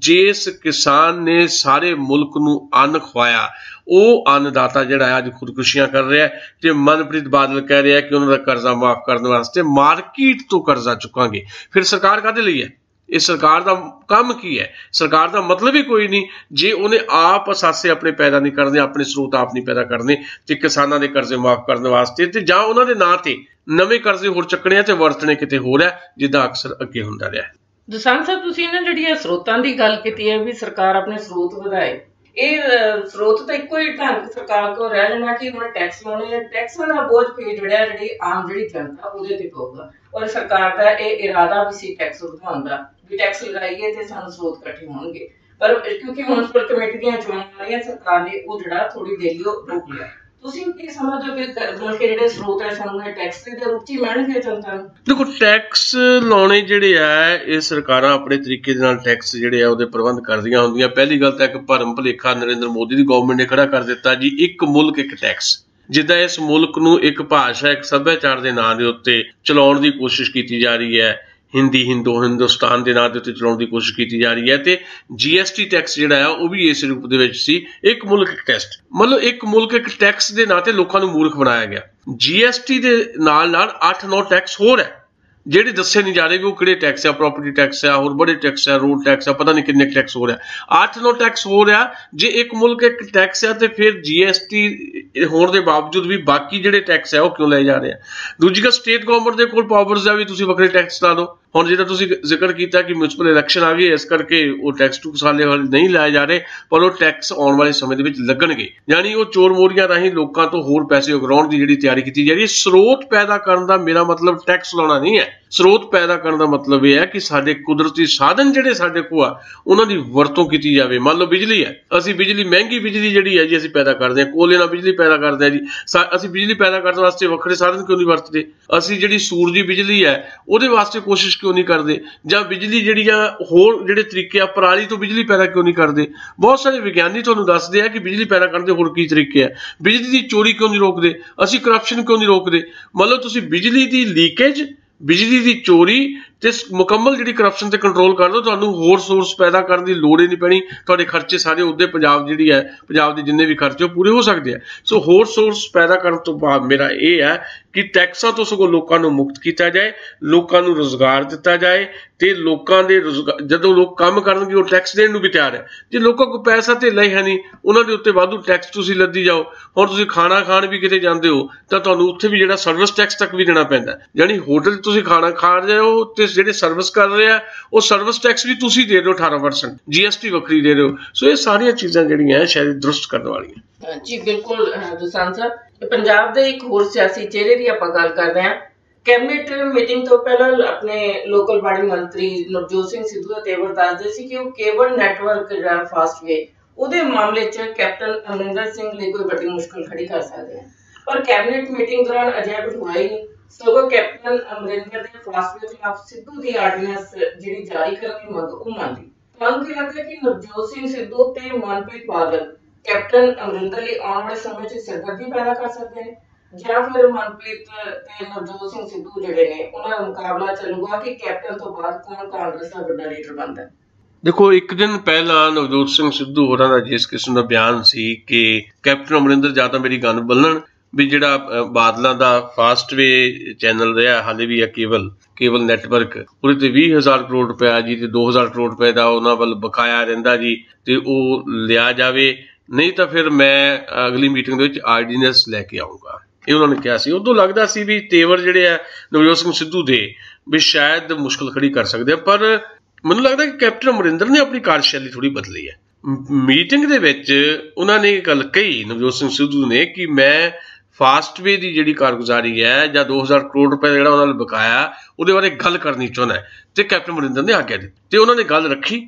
ਜਿਸ ਕਿਸਾਨ ਨੇ ਸਾਰੇ ਮੁਲਕ ਨੂੰ ਅੰਨ ਖਵਾਇਆ, ਉਹ ਅੰਨਦਾਤਾ ਜਿਹੜਾ ਅੱਜ ਖੁਦਕੁਸ਼ੀਆਂ ਕਰ ਰਿਹਾ ਤੇ ਮਨਪ੍ਰੀਤ ਬਾਦਲ ਕਹਿ ਰਿਹਾ ਕਿ ਉਹਨਾਂ ਦਾ ਕਰਜ਼ਾ ਮਾਫ ਕਰਨ ਵਾਸਤੇ ਮਾਰਕੀਟ ਤੋਂ ਕਰਜ਼ਾ ਚੁੱਕਾਂਗੇ। ਫਿਰ ਸਰਕਾਰ ਕਾਹਦੇ ਲਈ ਹੈ? ਇਹ ਸਰਕਾਰ ਦਾ ਕੰਮ ਕੀ ਹੈ? ਸਰਕਾਰ ਦਾ ਮਤਲਬ ਹੀ ਕੋਈ ਨਹੀਂ ਜੇ ਉਹਨੇ ਆਪ ਅਸਾਸੇ ਆਪਣੇ ਪੈਦਾ ਨਹੀਂ ਕਰਨੇ, ਆਪਣੇ ਸਰੋਤ ਆਪ ਨਹੀਂ ਪੈਦਾ ਕਰਨੇ ਤੇ ਕਿਸਾਨਾਂ ਦੇ ਕਰਜ਼ੇ ਮਾਫ ਕਰਨ ਵਾਸਤੇ, ਤੇ ਜਾਂ ਉਹਨਾਂ ਦੇ ਨਾਂ ਤੇ ਨਵੇਂ ਕਰਜ਼ੇ ਹੋਰ ਚੱਕਣੇ ਆ ਤੇ ਵਰਤਣੇ ਕਿਤੇ ਹੋਰ ਹੈ, ਜਿੱਦਾਂ ਅਕਸਰ ਅੱਗੇ ਹੁੰਦਾ ਰਿਹਾ। ਦੁਸਾਂਝ ਸਾਹਿਬ, ਤੁਸੀਂ ਨਾ ਜਿਹੜੀਆਂ ਸਰੋਤਾਂ ਦੀ ਗੱਲ ਕੀਤੀ ਹੈ ਵੀ ਸਰਕਾਰ ਆਪਣੇ ਸਰੋਤ ਵਧਾਏ, ਇਹ ਸਰੋਤ ਤਾਂ ਇੱਕੋ ਹੀ ਢੰਗ ਸਰਕਾਰ ਕੋਲ ਰਹਿ ਜਾਣਾ ਕਿ ਉਹਨਾਂ ਟੈਕਸ ਲਾਉਣੇ, ਟੈਕਸਾਂ ਦਾ ਬੋਝ ਫੇਰ ਜਿਹੜਾ ਜਿਹੜੀ ਆਮ ਜਿਹੜੀ ਜਨਤਾ ਉਹਦੇ ਤੇ ਪਊਗਾ। ਔਰ ਸਰਕਾਰ ਦਾ ਇਹ ਇਰਾਦਾ ਵੀ ਸੀ ਟੈਕਸ ਵਧਾਉਣ ਦਾ, ਵੀ ਟੈਕਸ ਲਗਾਈਏ ਤੇ ਸਾਨੂੰ ਸਰੋਤ ਇਕੱਠੇ ਹੋਣਗੇ, ਪਰ ਕਿਉਂਕਿ ਮਿਊਨਿਸਪਲ ਕਮੇਟੀ ਦੀਆਂ ਚੋਣਾਂ ਆ ਰਹੀਆਂ, ਸਰਕਾਰ ਨੇ ਉਹ ਜਿਹੜਾ ਥੋੜੀ ਦੇਰ ਲਈ ਉਹ ਰੋਕ ਲਿਆ। ਤੁਸੀਂ ਕੀ ਸਮਝਦੇ ਹੋ ਕਿ ਜਿਹੜੇ ਸਰੋਤ ਹੈ ਸਾਨੂੰ ਟੈਕਸ ਦੇ ਰੂਪ 'ਚ ਹੀ ਮਿਲਣਗੇ ਜਨਤਾ ਨੂੰ? ਦੇਖੋ, ਟੈਕਸ ਲਾਉਣੇ ਜਿਹੜੇ ਆ ਇਹ ਸਰਕਾਰਾਂ ਆਪਣੇ ਤਰੀਕੇ ਦੇ ਨਾਲ ਟੈਕਸ ਜਿਹੜੇ ਆ ਉਹਦੇ ਪ੍ਰਬੰਧ ਕਰਦੀਆਂ ਹੁੰਦੀਆਂ। ਪਹਿਲੀ ਗੱਲ ਤਾਂ ਇੱਕ ਭਰਮ ਭੁਲੇਖਾ ਨਰਿੰਦਰ ਮੋਦੀ ਦੀ ਗਵਰਨਮੈਂਟ ਨੇ ਖੜਾ ਕਰ ਦਿੱਤਾ ਜੀ, ਇੱਕ ਮੁਲਕ ਇੱਕ ਟੈਕਸ। ਜਿੱਦਾਂ ਇਸ ਮੁਲਕ ਨੂੰ ਇੱਕ ਭਾਸ਼ਾ, ਇੱਕ ਸੱਭਿਆਚਾਰ ਦੇ ਨਾਂ ਦੇ ਉੱਤੇ ਚਲਾਉਣ ਦੀ ਕੋਸ਼ਿਸ਼ ਕੀਤੀ ਜਾ ਰਹੀ ਹੈ, ਹਿੰਦੁਸਤਾਨ ਦੇ ਨਾਂ ਦੇ ਉੱਤੇ ਚਲਾਉਣ ਦੀ ਕੋਸ਼ਿਸ਼ ਕੀਤੀ ਜਾ ਰਹੀ ਹੈ, ਤੇ GST ਟੈਕਸ ਜਿਹੜਾ ਆ ਉਹ ਵੀ ਇਸ ਰੂਪ ਦੇ ਵਿੱਚ ਸੀ, ਇੱਕ ਮੁਲਕ ਇੱਕ ਟੈਕਸ। ਮਤਲਬ ਇੱਕ ਮੁਲਕ ਇੱਕ ਟੈਕਸ ਦੇ ਨਾਂ ਤੇ ਲੋਕਾਂ ਨੂੰ ਮੂਰਖ ਬਣਾਇਆ ਗਿਆ। GST ਦੇ ਨਾਲ 8-9 ਟੈਕਸ ਹੋਰ ਹੈ ਜਿਹੜੇ ਦੱਸੇ ਨਹੀਂ ਜਾ ਰਹੇ ਵੀ ਉਹ ਕਿਹੜੇ ਟੈਕਸ ਆ, ਪ੍ਰਾਪਰਟੀ ਟੈਕਸ ਆ, ਹੋਰ ਬੜੇ ਟੈਕਸ ਆ, ਰੋਡ ਟੈਕਸ ਆ, ਪਤਾ ਨਹੀਂ ਕਿੰਨੇ ਟੈਕਸ ਹੋ ਰਿਹਾ, 8-9 ਟੈਕਸ ਹੋ ਰਿਹਾ। ਜੇ ਇੱਕ ਮੁਲਕ ਇੱਕ ਟੈਕਸ ਆ ਤੇ ਫਿਰ GST ਹੋਣ ਦੇ ਬਾਵਜੂਦ ਵੀ ਬਾਕੀ ਜਿਹੜੇ ਟੈਕਸ ਆ ਉਹ ਕਿਉਂ ਲਏ ਜਾ ਰਹੇ ਆ? ਦੂਜੀ ਗੱਲ, ਸਟੇਟ ਗਵਰਨਮੈਂਟ ਦੇ ਕੋਲ ਪਾਵਰਸ ਆ ਵੀ ਤੁਸੀਂ ਵੱਖਰੇ ਟੈਕਸ ਲਾ ਦਿਓ। ਹੁਣ ਜਿਹੜਾ ਤੁਸੀਂ ਜ਼ਿਕਰ ਕੀਤਾ ਕਿ ਮਿਊਨਿਸਪਲ ਇਲੈਕਸ਼ਨ ਆ ਗਈ, ਇਸ ਕਰਕੇ ਉਹ ਟੈਕਸ ਟੂ ਸਾਲੇ ਵਾਲੇ ਨਹੀਂ ਲਾਏ ਜਾ ਰਹੇ, ਪਰ ਉਹ ਟੈਕਸ ਆਉਣ ਵਾਲੇ ਸਮੇਂ ਦੇ ਵਿੱਚ ਲੱਗਣਗੇ। ਯਾਨੀ ਉਹ ਚੋਰ ਮੋਰੀਆਂ ਰਾਹੀਂ ਲੋਕਾਂ ਤੋਂ ਹੋਰ ਪੈਸੇ ਉਗਰਾਉਣ ਦੀ ਜਿਹੜੀ ਤਿਆਰੀ ਕੀਤੀ ਜਾ ਰਹੀ ਹੈ। ਸਰੋਤ ਪੈਦਾ ਕਰਨ ਦਾ ਮੇਰਾ ਮਤਲਬ ਟੈਕਸ ਲਾਉਣਾ ਨਹੀਂ ਹੈ। ਸਰੋਤ ਪੈਦਾ ਕਰਨ ਦਾ ਮਤਲਬ ਇਹ ਹੈ ਕਿ ਸਾਡੇ ਕੁਦਰਤੀ ਸਾਧਨ ਜਿਹੜੇ ਸਾਡੇ ਕੋਲ ਆ ਉਹਨਾਂ ਦੀ ਵਰਤੋਂ ਕੀਤੀ ਜਾਵੇ। ਮੰਨ ਲਓ ਬਿਜਲੀ ਹੈ, ਅਸੀਂ ਬਿਜਲੀ, ਮਹਿੰਗੀ ਬਿਜਲੀ ਜਿਹੜੀ ਹੈ ਜੀ ਅਸੀਂ ਪੈਦਾ ਕਰਦੇ ਹਾਂ, ਕੋਲੇ ਨਾਲ ਬਿਜਲੀ ਪੈਦਾ ਕਰਦੇ ਹਾਂ ਜੀ। ਅਸੀਂ ਬਿਜਲੀ ਪੈਦਾ ਕਰਨ ਵਾਸਤੇ ਵੱਖਰੇ ਸਾਧਨ ਕਿਉਂ ਨਹੀਂ ਵਰਤਦੇ? ਅਸੀਂ ਜਿਹੜੀ ਸੂਰਜੀ ਬਿਜਲੀ ਹੈ ਉਹਦੇ ਵਾਸਤੇ ਕੋਸ਼ਿਸ਼ ਕਿਉਂ ਨਹੀਂ ਕਰਦੇ? ਜਾਂ ਬਿਜਲੀ ਜਿਹੜੀ ਆ ਹੋਰ ਜਿਹੜੇ ਤਰੀਕੇ ਆ, ਪਰਾਲੀ ਤੋਂ ਬਿਜਲੀ ਪੈਦਾ ਕਿਉਂ ਨਹੀਂ ਕਰਦੇ? ਬਹੁਤ ਸਾਰੇ ਵਿਗਿਆਨੀ ਤੁਹਾਨੂੰ ਦੱਸਦੇ ਆ ਕਿ ਬਿਜਲੀ ਪੈਦਾ ਕਰਨ ਦੇ ਹੋਰ ਕੀ ਤਰੀਕੇ ਆ। ਬਿਜਲੀ ਦੀ ਚੋਰੀ ਕਿਉਂ ਨਹੀਂ ਰੋਕਦੇ? ਅਸੀਂ ਕਰਪਸ਼ਨ ਕਿਉਂ ਨਹੀਂ ਰੋਕਦੇ? ਮਤਲਬ ਤੁਸੀਂ ਬਿਜਲੀ ਦੀ ਲੀਕੇਜ, ਬਿਜਲੀ ਦੀ ਚੋਰੀ ਤੇ ਮੁਕੰਮਲ ਜਿਹੜੀ ਕਰਪਸ਼ਨ ਤੇ ਕੰਟਰੋਲ ਕਰ ਦੋ, ਤੁਹਾਨੂੰ ਹੋਰ ਸੋਰਸ ਪੈਦਾ ਕਰਨ ਦੀ ਲੋੜ ਹੀ ਨਹੀਂ ਪੈਣੀ। ਤੁਹਾਡੇ ਖਰਚੇ ਸਾਰੇ ਉਹਦੇ ਪੰਜਾਬ ਜਿਹੜੀ ਹੈ, ਪੰਜਾਬ ਦੇ ਜਿੰਨੇ ਵੀ ਖਰਚੇ ਉਹ ਪੂਰੇ ਹੋ ਸਕਦੇ ਆ। ਸੋ ਹੋਰ ਸੋਰਸ ਪੈਦਾ ਕਰਨ ਤੋਂ ਬਾਅਦ ਮੇਰਾ ਇਹ ਹੈ ਕਿ ਟੈਕਸਾਂ ਤੋਂ ਸਗੋਂ ਲੋਕਾਂ ਨੂੰ ਮੁਕਤ ਕੀਤਾ ਜਾਏ, ਲੋਕਾਂ ਨੂੰ ਰੁਜ਼ਗਾਰ ਦਿੱਤਾ ਜਾਏ ਤੇ ਲੋਕਾਂ ਦੇ ਰੁਜ਼ਗਾਰ, ਜਦੋਂ ਲੋਕ ਕੰਮ ਕਰਨਗੇ ਉਹ ਟੈਕਸ ਦੇਣ ਨੂੰ ਵੀ ਤਿਆਰ ਹੈ। ਜੇ ਲੋਕਾਂ ਕੋਲ ਪੈਸਾ ਧੇਲਾ ਹੀ ਹੈ ਨਹੀਂ, ਉਹਨਾਂ ਦੇ ਉੱਤੇ ਵਾਧੂ ਟੈਕਸ ਤੁਸੀਂ ਲੱਦੀ ਜਾਓ। ਹੁਣ ਤੁਸੀਂ ਖਾਣਾ ਖਾਣ ਵੀ ਕਿਤੇ ਜਾਂਦੇ ਹੋ ਤਾਂ ਤੁਹਾਨੂੰ ਉੱਥੇ ਵੀ ਜਿਹੜਾ ਸਰਵਿਸ ਟੈਕਸ ਤੱਕ ਵੀ ਦੇਣਾ ਪੈਂਦਾ। ਯਾਨੀ ਹੋਟਲ ਤੁਸੀਂ ਖਾਣਾ ਖਾ ਰਹੇ ਹੋ ਤੇ ਜਿਹੜੇ ਸਰਵਿਸ ਕਰ ਰਹੇ ਆ ਉਹ ਸਰਵਿਸ ਟੈਕਸ ਵੀ ਤੁਸੀਂ ਦੇ ਰਹੇ ਹੋ 18%, GST ਵੱਖਰੀ ਦੇ ਰਹੇ ਹੋ। ਸੋ ਇਹ ਸਾਰੀਆਂ ਚੀਜ਼ਾਂ ਜਿਹੜੀਆਂ ਸ਼ਾਇਦ ਦਰੁਸਤ ਕਰਨ ਵਾਲੀਆਂ। ਜੀ ਬਿਲਕੁਲ ਦੁਸਾਂਝ ਸਾਹਿਬ, ਪੰਜਾਬ ਦੇ ਇੱਕ ਹੋਰ ਸਿਆਸੀ ਚਿਹਰੇ ਦੀ ਆਪਾਂ ਗੱਲ ਕਰਦੇ ਹਾਂ। ਕੈਬਨਿਟ ਮੀਟਿੰਗ ਤੋਂ ਪਹਿਲਾਂ ਆਪਣੇ ਲੋਕਲ ਬਾਡੀ ਮੰਤਰੀ ਨਵਜੋਤ ਸਿੰਘ ਸਿੱਧੂ ਦਾ ਤੇਵਰ ਦੱਸਦੇ ਸੀ ਕਿ ਉਹ ਕੇਬਲ ਨੈਟਵਰਕ ਜਿਹੜਾ ਫਾਸਟਵੇ ਉਹਦੇ ਮਾਮਲੇ 'ਚ ਕੈਪਟਨ ਅਮਰਿੰਦਰ ਸਿੰਘ ਲਈ ਕੋਈ ਵੱਡੀ ਮੁਸ਼ਕਲ ਖੜੀ ਕਰ ਸਕਦੇ ਆ, ਪਰ ਕੈਬਨਿਟ ਮੀਟਿੰਗ ਦੌਰਾਨ ਅਜਿਹਾ ਕੁਝ ਹੋਇਆ ਹੀ ਨਹੀਂ। ਸਗੋਂ ਕੈਪਟਨ ਅਮਰਿੰਦਰ ਦੇ ਫਾਸਲੇ ਖਿਲਾਫ ਸਿੱਧੂ ਦੀ ਆਰਡੀਨੈਂਸ ਜਿਹੜੀ ਜਾਰੀ ਕਰਨ ਦੀ ਮੰਗ ਉਹ ਮੰਨਦੀ। ਤੁਹਾਨੂੰ ਕੀ ਲੱਗਦਾ ਕਿ ਨਵਜੋਤ ਸਿੰਘ ਸਿੱਧੂ ਤੇ ਮਨਪ੍ਰੀਤ ਬਾਦਲ ਕੈਪਟਨ ਅਮਰਿੰਦਰ ਲਈ ਆਉਣ ਵਾਲੇ ਸਮੇਂ 'ਚ ਸਿਰਦਰਦੀ ਪੈਦਾ ਕਰ ਸਕਦੇ ਨੇ, ਜਾਂ ਫਿਰ ਮਨਪ੍ਰੀਤ ਤੇ ਨਵਜੋਤ ਸਿੰਘ ਸਿੱਧੂ ਜਿਹੜੇ ਨੇ ਉਹਨਾਂ ਦਾ ਮੁਕਾਬਲਾ ਚੱਲੂਗਾ ਕਿ ਕੈਪਟਨ ਤੋਂ ਬਾਅਦ ਕੌਣ ਕਾਂਗਰਸ ਦਾ ਵੱਡਾ ਲੀਡਰ ਬਣਦਾ? ਦੇਖੋ, ਇੱਕ ਦਿਨ ਪਹਿਲਾਂ ਨਵਜੋਤ ਸਿੰਘ ਸਿੱਧੂ ਹੋਰਾਂ ਦਾ ਜਿਸ ਕਿਸਮ ਦਾ ਬਿਆਨ ਸੀ ਕਿ ਕੈਪਟਨ ਅਮਰਿੰਦਰ ਜਾਂ ਤਾਂ ਮੇਰੀ ਗੱਲ ਬੰਨਣ ਵੀ ਜਿਹੜਾ ਬਾਦਲਾਂ ਦਾ ਫਾਸਟਵੇ ਚੈਨਲ ਰਿਹਾ ਹਾਲੇ ਵੀ ਆ ਕੇਬਲ ਨੈਟਵਰਕ, ਉਹਦੇ ਤੇ 20,000 ਕਰੋੜ ਰੁਪਇਆ ਜੀ ਤੇ 2,000 ਕਰੋੜ ਰੁਪਏ ਦਾ ਉਹਨਾਂ ਵੱਲ ਬਕਾਇਆ ਰਹਿੰਦਾ ਜੀ, ਤੇ ਉਹ ਲਿਆ ਜਾਵੇ, ਨਹੀਂ ਤਾਂ ਫਿਰ ਮੈਂ ਅਗਲੀ ਮੀਟਿੰਗ ਦੇ ਵਿੱਚ ਆਰਡੀਨੈਂਸ ਲੈ ਕੇ ਆਊਂਗਾ। ਇਹ ਉਹਨਾਂ ਨੇ ਕਿਹਾ ਸੀ। ਉਦੋਂ ਲੱਗਦਾ ਸੀ ਵੀ ਤੇਵਰ ਜਿਹੜੇ ਆ ਨਵਜੋਤ ਸਿੰਘ ਸਿੱਧੂ ਦੇ ਵੀ ਸ਼ਾਇਦ ਮੁਸ਼ਕਲ ਖੜੀ ਕਰ ਸਕਦੇ ਆ, ਪਰ ਮੈਨੂੰ ਲੱਗਦਾ ਕਿ ਕੈਪਟਨ ਅਮਰਿੰਦਰ ਨੇ ਆਪਣੀ ਕਾਰਜਸ਼ੈਲੀ ਥੋੜੀ ਬਦਲੀ ਹੈ। ਮੀਟਿੰਗ ਦੇ ਵਿੱਚ ਉਹਨਾਂ ਨੇ ਇਹ ਗੱਲ ਕਹੀ, ਨਵਜੋਤ ਸਿੰਘ ਸਿੱਧੂ ਨੇ, ਕਿ ਮੈਂ ਫਾਸਟਵੇ ਦੀ ਜਿਹੜੀ ਕਾਰਗੁਜ਼ਾਰੀ ਹੈ ਜਾਂ 2,000 ਕਰੋੜ ਰੁਪਏ ਜਿਹੜਾ ਉਹਨਾਂ ਨੇ ਬਕਾਇਆ ਉਹਦੇ ਬਾਰੇ ਗੱਲ ਕਰਨੀ ਚਾਹੁੰਦਾ, ਤੇ ਕੈਪਟਨ ਅਮਰਿੰਦਰ ਨੇ ਆਗਿਆ ਦਿੱਤੀ ਤੇ ਉਹਨਾਂ ਨੇ ਗੱਲ ਰੱਖੀ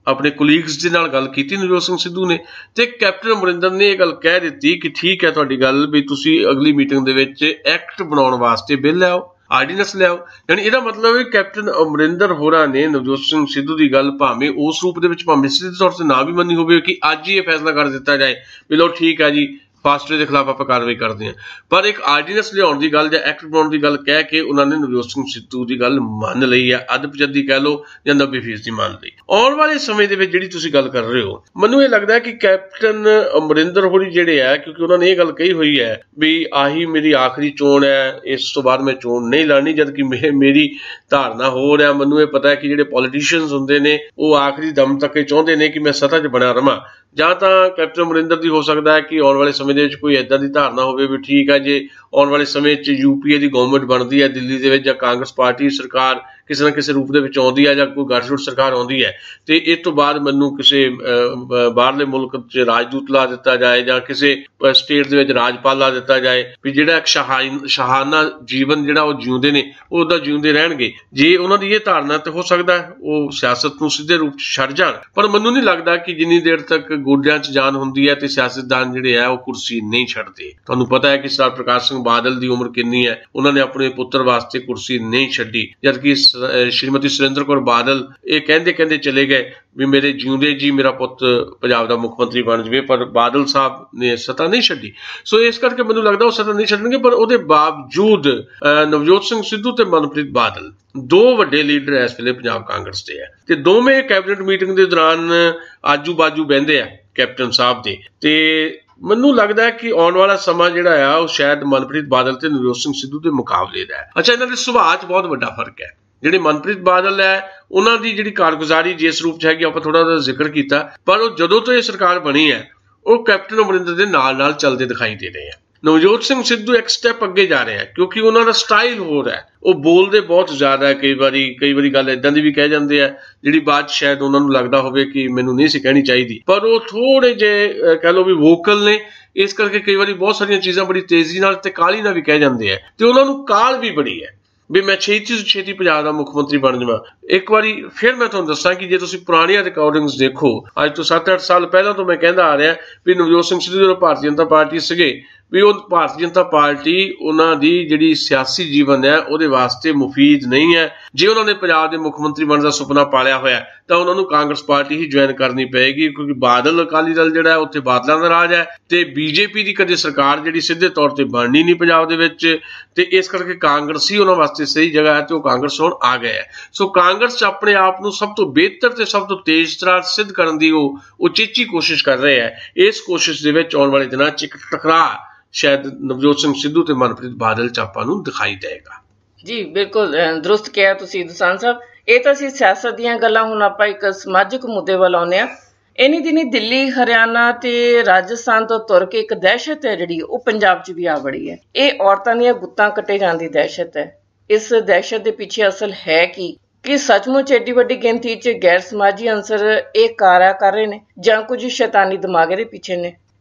ਆਪਣੇ ਕੁਲੀਗਸ ਦੇ ਨਾਲ ਗੱਲ ਕੀਤੀ ਨਵਜੋਤ ਸਿੰਘ ਸਿੱਧੂ ਨੇ, ਤੇ ਕੈਪਟਨ ਅਮਰਿੰਦਰ ਨੇ ਇਹ ਗੱਲ ਕਹਿ ਦਿੱਤੀ ਕਿ ਠੀਕ ਹੈ ਤੁਹਾਡੀ ਗੱਲ ਵੀ ਤੁਸੀਂ ਅਗਲੀ ਮੀਟਿੰਗ ਦੇ ਵਿੱਚ ਐਕਟ ਬਣਾਉਣ ਵਾਸਤੇ ਬਿੱਲ ਲਿਆਓ, ਆਰਡੀਨੈਂਸ ਲਿਆਓ। ਯਾਨੀ ਇਹਦਾ ਮਤਲਬ ਹੈ ਕੈਪਟਨ ਅਮਰਿੰਦਰ ਹੋਰਾਂ ਨੇ ਨਵਜੋਤ ਸਿੰਘ ਸਿੱਧੂ ਦੀ ਗੱਲ ਭਾਵੇਂ ਉਸ ਰੂਪ ਦੇ ਵਿੱਚ ਭਾਵੇਂ ਸਿੱਧੇ ਤੌਰ ਤੇ ਨਾ ਵੀ ਮੰਨੀ ਹੋਵੇ ਕਿ ਅੱਜ ਹੀ ਇਹ ਫੈਸਲਾ ਕਰ ਦਿੱਤਾ ਜਾਏ ਵੀ ਲਓ ਠੀਕ ਹੈ ਜੀ ਫਾਸਟਵੇ ਦੇ ਖਿਲਾਫ ਆਪਾਂ ਕਾਰਵਾਈ ਕਰਦੇ ਹਾਂ, ਪਰ ਇੱਕ ਆਰਡੀਨੈਂਸ ਲਿਆਉਣ ਦੀ ਗੱਲ ਜਾਂ ਐਕਟ ਬਣਾਉਣ ਦੀ ਗੱਲ ਕਹਿ ਕੇ ਉਹਨਾਂ ਨੇ ਨਵਜੋਤ ਸਿੰਘ ਸਿੱਧੂ ਦੀ ਗੱਲ ਮੰਨ ਲਈ ਹੈ, ਅੱਧ-ਪਚੱਦੀ ਕਹਿ ਲਓ ਜਾਂ 90% ਮੰਨ ਲਈ। ਆਉਣ ਵਾਲੇ ਸਮੇਂ ਦੇ ਵਿੱਚ ਜਿਹੜੀ ਤੁਸੀਂ ਗੱਲ ਕਰ ਰਹੇ ਹੋ, ਮੈਨੂੰ ਇਹ ਲੱਗਦਾ ਕਿ ਕੈਪਟਨ ਅਮਰਿੰਦਰ ਹੋਰੀ ਜਿਹੜੇ ਆ, ਕਿਉਂਕਿ ਉਹਨਾਂ ਨੇ ਇਹ ਗੱਲ ਕਹੀ ਹੋਈ ਹੈ ਵੀ ਆਹੀ ਮੇਰੀ ਆਖਰੀ ਚੋਣ ਹੈ, ਇਸ ਤੋਂ ਬਾਅਦ ਮੈਂ ਚੋਣ ਨਹੀਂ ਲੜਨੀ, ਜਦ ਕਿ ਮੇਰੀ ਧਾਰਨਾ ਹੋਰ ਹੈ। ਮੈਨੂੰ ਇਹ ਪਤਾ ਹੈ ਕਿ ਜਿਹੜੇ ਪੋਲੀਟੀਸ਼ੀਅਨਸ ਹੁੰਦੇ ਨੇ ਉਹ ਆਖਰੀ ਦਮ ਤੱਕ ਇਹ ਚਾਹੁੰਦੇ ਨੇ ਕਿ ਮੈਂ ਸੱਤਾ 'ਚ ਬਣਿਆ ਰਵਾਂ, ਜਾਂ ਤਾਂ ਕੈਪਟਨ ਅਮਰਿੰਦਰ ਦੀ ਹੋ ਸਕਦਾ ਹੈ ਕਿ ਆਉਣ ਵਾਲੇ ਸਮੇਂ ਦੇ ਵਿੱਚ ਕੋਈ ਇੱਦਾਂ ਦੀ ਧਾਰਨਾ ਹੋਵੇ ਵੀ ਠੀਕ ਹੈ ਜੇ ਆਉਣ ਵਾਲੇ ਸਮੇਂ 'ਚ UPA ਦੀ ਗਵਰਨਮੈਂਟ ਬਣਦੀ ਹੈ ਦਿੱਲੀ ਦੇ ਵਿੱਚ, ਜਾਂ ਕਾਂਗਰਸ ਪਾਰਟੀ ਸਰਕਾਰ ਕਿਸੇ ਨਾ ਕਿਸੇ ਰੂਪ ਦੇ ਵਿੱਚ ਆਉਂਦੀ ਹੈ, ਜਾਂ ਕੋਈ ਗੱਠਜੋੜ ਸਰਕਾਰ ਆਉਂਦੀ ਹੈ, ਤੇ ਇਸ ਤੋਂ ਬਾਅਦ ਮੈਨੂੰ ਕਿਸੇ ਬਾਹਰਲੇ ਮੁਲਕ 'ਚ ਰਾਜਦੂਤ ਲਾ ਦਿੱਤਾ ਜਾਏ ਜਾਂ ਕਿਸੇ ਸਟੇਟ ਦੇ ਵਿੱਚ ਰਾਜਪਾਲ ਲਾ ਦਿੱਤਾ ਜਾਏ ਵੀ ਜਿਹੜਾ ਇੱਕ ਸ਼ਾਹਾਨਾ ਜੀਵਨ ਜਿਹੜਾ ਉਹ ਜਿਉਂਦੇ ਨੇ ਉਹ ਉਹਦਾ ਜਿਉਂਦੇ ਰਹਿਣਗੇ। ਜੇ ਉਹਨਾਂ ਦੀ ਇਹ ਧਾਰਨਾ ਤੇ ਹੋ ਸਕਦਾ ਉਹ ਸਿਆਸਤ ਨੂੰ ਸਿੱਧੇ ਰੂਪ 'ਚ ਛੱਡ ਜਾਣ, ਪਰ ਮੈਨੂੰ ਨਹੀਂ ਲੱਗਦਾ ਕਿ ਜਿੰਨੀ ਦੇਰ ਤੱਕ ਗੋਡਿਆਂ 'ਚ ਜਾਨ ਹੁੰਦੀ ਹੈ ਤੇ ਸਿਆਸਤਦਾਨ ਜਿਹੜੇ ਆ ਉਹ ਕੁਰਸੀ ਨਹੀਂ ਛੱਡਦੇ। ਤੁਹਾਨੂੰ ਪਤਾ ਹੈ ਕਿ ਸਰਦਾਰ ਪ੍ਰਕਾਸ਼ ਸਿੰਘ ਬਾਦਲ ਦੀ ਉਮਰ ਕਿੰਨੀ ਹੈ, ਉਹਨਾਂ ਨੇ ਆਪਣੇ ਪੁੱਤਰ ਵਾਸਤੇ ਕੁਰਸੀ ਨਹੀਂ ਛੱਡੀ, ਜਦਕਿ ਸ਼੍ਰੀਮਤੀ ਸੁਰਿੰਦਰ ਕੌਰ ਬਾਦਲ ਇਹ ਕਹਿੰਦੇ ਚਲੇ ਗਏ ਵੀ ਮੇਰੇ ਜਿਉਂਦੇ ਜੀ ਮੇਰਾ ਪੁੱਤ ਪੰਜਾਬ ਦਾ ਮੁੱਖ ਮੰਤਰੀ ਬਣ ਜਾਵੇ, ਪਰ ਬਾਦਲ ਸਾਹਿਬ ਨੇ ਸੱਤਾ ਨਹੀਂ ਛੱਡੀ। ਸੋ ਇਸ ਕਰਕੇ ਮੈਨੂੰ ਲੱਗਦਾ ਉਹ ਸੱਤਾ ਨਹੀਂ ਛੱਡਣਗੇ, ਪਰ ਉਹਦੇ ਬਾਵਜੂਦ ਨਵਜੋਤ ਸਿੰਘ ਸਿੱਧੂ ਤੇ ਮਨਪ੍ਰੀਤ ਬਾਦਲ ਦੋ ਵੱਡੇ ਲੀਡਰ ਇਸ ਵੇਲੇ ਪੰਜਾਬ ਕਾਂਗਰਸ ਦੇ ਆ, ਤੇ ਦੋਵੇਂ ਕੈਬਨਿਟ ਮੀਟਿੰਗ ਦੇ ਦੌਰਾਨ ਆਜੂ ਬਾਜੂ ਬਹਿੰਦੇ ਆ ਕੈਪਟਨ ਸਾਹਿਬ ਦੇ, ਤੇ ਮੈਨੂੰ ਲੱਗਦਾ ਹੈ ਕਿ ਆਉਣ ਵਾਲਾ ਸਮਾਂ ਜਿਹੜਾ ਆ ਉਹ ਸ਼ਾਇਦ ਮਨਪ੍ਰੀਤ ਬਾਦਲ ਤੇ ਨਵਜੋਤ ਸਿੰਘ ਸਿੱਧੂ ਦੇ ਮੁਕਾਬਲੇ ਦਾ ਹੈ। ਅੱਛਾ, ਇਹਨਾਂ ਦੇ ਸੁਭਾਅ 'ਚ ਬਹੁਤ ਵੱਡਾ ਫਰਕ ਹੈ। ਜਿਹੜੇ ਮਨਪ੍ਰੀਤ ਬਾਦਲ ਹੈ ਉਹਨਾਂ ਦੀ ਜਿਹੜੀ ਕਾਰਗੁਜ਼ਾਰੀ ਜਿਸ ਰੂਪ 'ਚ ਹੈਗੀ ਆਪਾਂ ਥੋੜਾ ਜਿਹਾ ਜ਼ਿਕਰ ਕੀਤਾ, ਪਰ ਉਹ ਜਦੋਂ ਤੋਂ ਇਹ ਸਰਕਾਰ ਬਣੀ ਹੈ ਉਹ ਕੈਪਟਨ ਅਮਰਿੰਦਰ ਦੇ ਨਾਲ ਚੱਲਦੇ ਦਿਖਾਈ ਦੇ ਰਹੇ ਆ। ਨਵਜੋਤ ਸਿੰਘ ਸਿੱਧੂ ਇੱਕ ਸਟੈਪ ਅੱਗੇ ਜਾ ਰਹੇ ਆ ਕਿਉਂਕਿ ਉਹਨਾਂ ਦਾ ਸਟਾਈਲ ਹੋਰ ਹੈ, ਉਹ ਬੋਲਦੇ ਬਹੁਤ ਜ਼ਿਆਦਾ ਹੈ, ਕਈ ਵਾਰੀ ਗੱਲ ਇਦਾਂ ਦੀ ਵੀ ਕਹਿ ਜਾਂਦੇ ਆ ਜਿਹੜੀ ਬਾਤ ਸ਼ਾਇਦ ਉਹਨਾਂ ਨੂੰ ਲੱਗਦਾ ਹੋਵੇ ਕਿ ਮੈਨੂੰ ਨਹੀਂ ਸੀ ਕਹਿਣੀ ਚਾਹੀਦੀ, ਪਰ ਉਹ ਥੋੜੇ ਜਿਹੇ ਕਹਿ ਲਓ ਵੀ ਵੋਕਲ ਨੇ, ਇਸ ਕਰਕੇ ਕਈ ਵਾਰੀ ਬਹੁਤ ਸਾਰੀਆਂ ਚੀਜ਼ਾਂ ਬੜੀ ਤੇਜ਼ੀ ਨਾਲ ਤੇ ਕਾਹਲੀ ਨਾਲ ਵੀ ਕਹਿ ਜਾਂਦੇ ਆ, ਤੇ ਉਹਨਾਂ ਨੂੰ ਕਾਹਲ ਵੀ ਬੜੀ ਹੈ ਵੀ ਮੈਂ ਛੇਤੀ ਪੰਜਾਬ ਦਾ ਮੁੱਖ ਮੰਤਰੀ ਬਣ ਜਾਵਾਂ। ਇੱਕ ਵਾਰੀ ਫਿਰ ਮੈਂ ਤੁਹਾਨੂੰ ਦੱਸਾਂ ਕਿ ਜੇ ਤੁਸੀਂ ਪੁਰਾਣੀਆਂ ਰਿਕਾਰਡਿੰਗਸ ਦੇਖੋ, ਅੱਜ ਤੋਂ 7-8 ਸਾਲ ਪਹਿਲਾਂ ਤੋਂ ਮੈਂ ਕਹਿੰਦਾ ਆ ਰਿਹਾ ਵੀ ਨਵਜੋਤ ਸਿੰਘ ਸਿੱਧੂ ਜਦੋਂ ਭਾਰਤੀ ਜਨਤਾ ਪਾਰਟੀ ਸੀਗੇ ਵੀ ਉਹ ਭਾਰਤੀ ਜਨਤਾ ਪਾਰਟੀ ਉਹਨਾਂ ਦੀ ਜਿਹੜੀ ਸਿਆਸੀ ਜੀਵਨ ਹੈ ਉਹਦੇ ਵਾਸਤੇ ਮੁਫੀਦ ਨਹੀਂ ਹੈ। ਜੇ ਉਹਨਾਂ ਨੇ ਪੰਜਾਬ ਦੇ ਮੁੱਖ ਮੰਤਰੀ ਬਣਨ ਦਾ ਸੁਪਨਾ ਪਾਲਿਆ ਹੋਇਆ ਤਾਂ ਉਹਨਾਂ ਨੂੰ ਕਾਂਗਰਸ ਪਾਰਟੀ ਹੀ ਜੁਆਇਨ ਕਰਨੀ ਪਏਗੀ, ਕਿਉਂਕਿ ਬਾਦਲ ਅਕਾਲੀ ਦਲ ਜਿਹੜਾ ਉੱਥੇ ਬਾਦਲਾਂ ਦਾ ਰਾਜ ਹੈ ਤੇ ਬੀਜੇਪੀ ਦੀ ਕਦੇ ਸਰਕਾਰ ਜਿਹੜੀ ਸਿੱਧੇ ਤੌਰ ਤੇ ਬਣਨੀ ਨਹੀਂ ਪੰਜਾਬ ਦੇ ਵਿੱਚ, ਤੇ ਇਸ ਕਰਕੇ ਕਾਂਗਰਸ ਹੀ ਉਹਨਾਂ ਵਾਸਤੇ ਸਹੀ ਜਗ੍ਹਾ ਹੈ ਤੇ ਉਹ ਕਾਂਗਰਸ ਹੁਣ ਆ ਗਏ ਹੈ। ਸੋ ਕਾਂਗਰਸ 'ਚ ਆਪਣੇ ਆਪ ਨੂੰ ਸਭ ਤੋਂ ਬਿਹਤਰ ਤੇ ਸਭ ਤੋਂ ਤੇਜ਼ ਤਰ੍ਹਾਂ ਸਿੱਧ ਕਰਨ ਦੀ ਉਹ ਉਚੇਚੀ ਕੋਸ਼ਿਸ਼ ਕਰ ਰਹੇ ਹੈ। ਇਸ ਕੋਸ਼ਿਸ਼ ਦੇ ਵਿੱਚ ਆਉਣ ਵਾਲੇ ਦਿਨਾਂ 'ਚ ਇੱਕ ਟਕਰਾਅ ਸ਼ਾਇਦ ਨਵਜੋਤ ਸਿੰਘ ਸਿੱਧੂ ਤੇ ਮਨਪ੍ਰੀਤ ਬਾਦਲ 'ਚ ਆਪਾਂ ਨੂੰ ਦਿਖਾਈ ਦੇਗਾ। ਜੀ ਬਿਲਕੁਲ ਦਰੁਸਤ ਕਿਹਾ ਤੁਸੀਂ ਦੋਸਾਂਝ ਸਾਹਿਬ। ਇਹ ਤਾਂ ਸੀ ਸਿਆਸਤ ਦੀਆਂ ਗੱਲਾਂ, ਹੁਣ ਆਪਾਂ ਇੱਕ ਸਮਾਜਿਕ ਮੁੱਦੇ ਵੱਲ ਆਉਂਦੇ ਹਾਂ। ਇਨੀ ਦਿਨੀ ਦਿੱਲੀ, ਹਰਿਆਣਾ ਤੇ ਰਾਜਸਥਾਨ ਤੋਂ ਤੁਰ ਕੇ ਇੱਕ ਦਹਿਸ਼ਤ ਹੈ ਜਿਹੜੀ ਉਹ ਪੰਜਾਬ 'ਚ ਵੀ ਆ ਵੜੀ ਹੈ। ਇਹ ਔਰਤਾਂ ਦੀਆਂ ਗੁੱਤਾਂ ਕੱਟੇ ਜਾਣ ਦੀ ਦਹਿਸ਼ਤ ਹੈ। ਇਸ ਦਹਿਸ਼ਤ ਦੇ ਪਿੱਛੇ ਅਸਲ ਹੈ ਕਿ ਸੱਚਮੁੱਚ ਐਡੀ ਵੱਡੀ ਗਿਣਤੀ 'ਚ ਗੈਰ ਸਮਾਜੀ ਅੰਸਰ ਇਹ ਕਾਰਾ ਕਰ ਰਹੇ ਨੇ ਜਾਂ ਕੁਝ ਸ਼ੈਤਾਨੀ ਦਿਮਾਗ ਦੇ ਪਿੱਛੇ ਨੇ?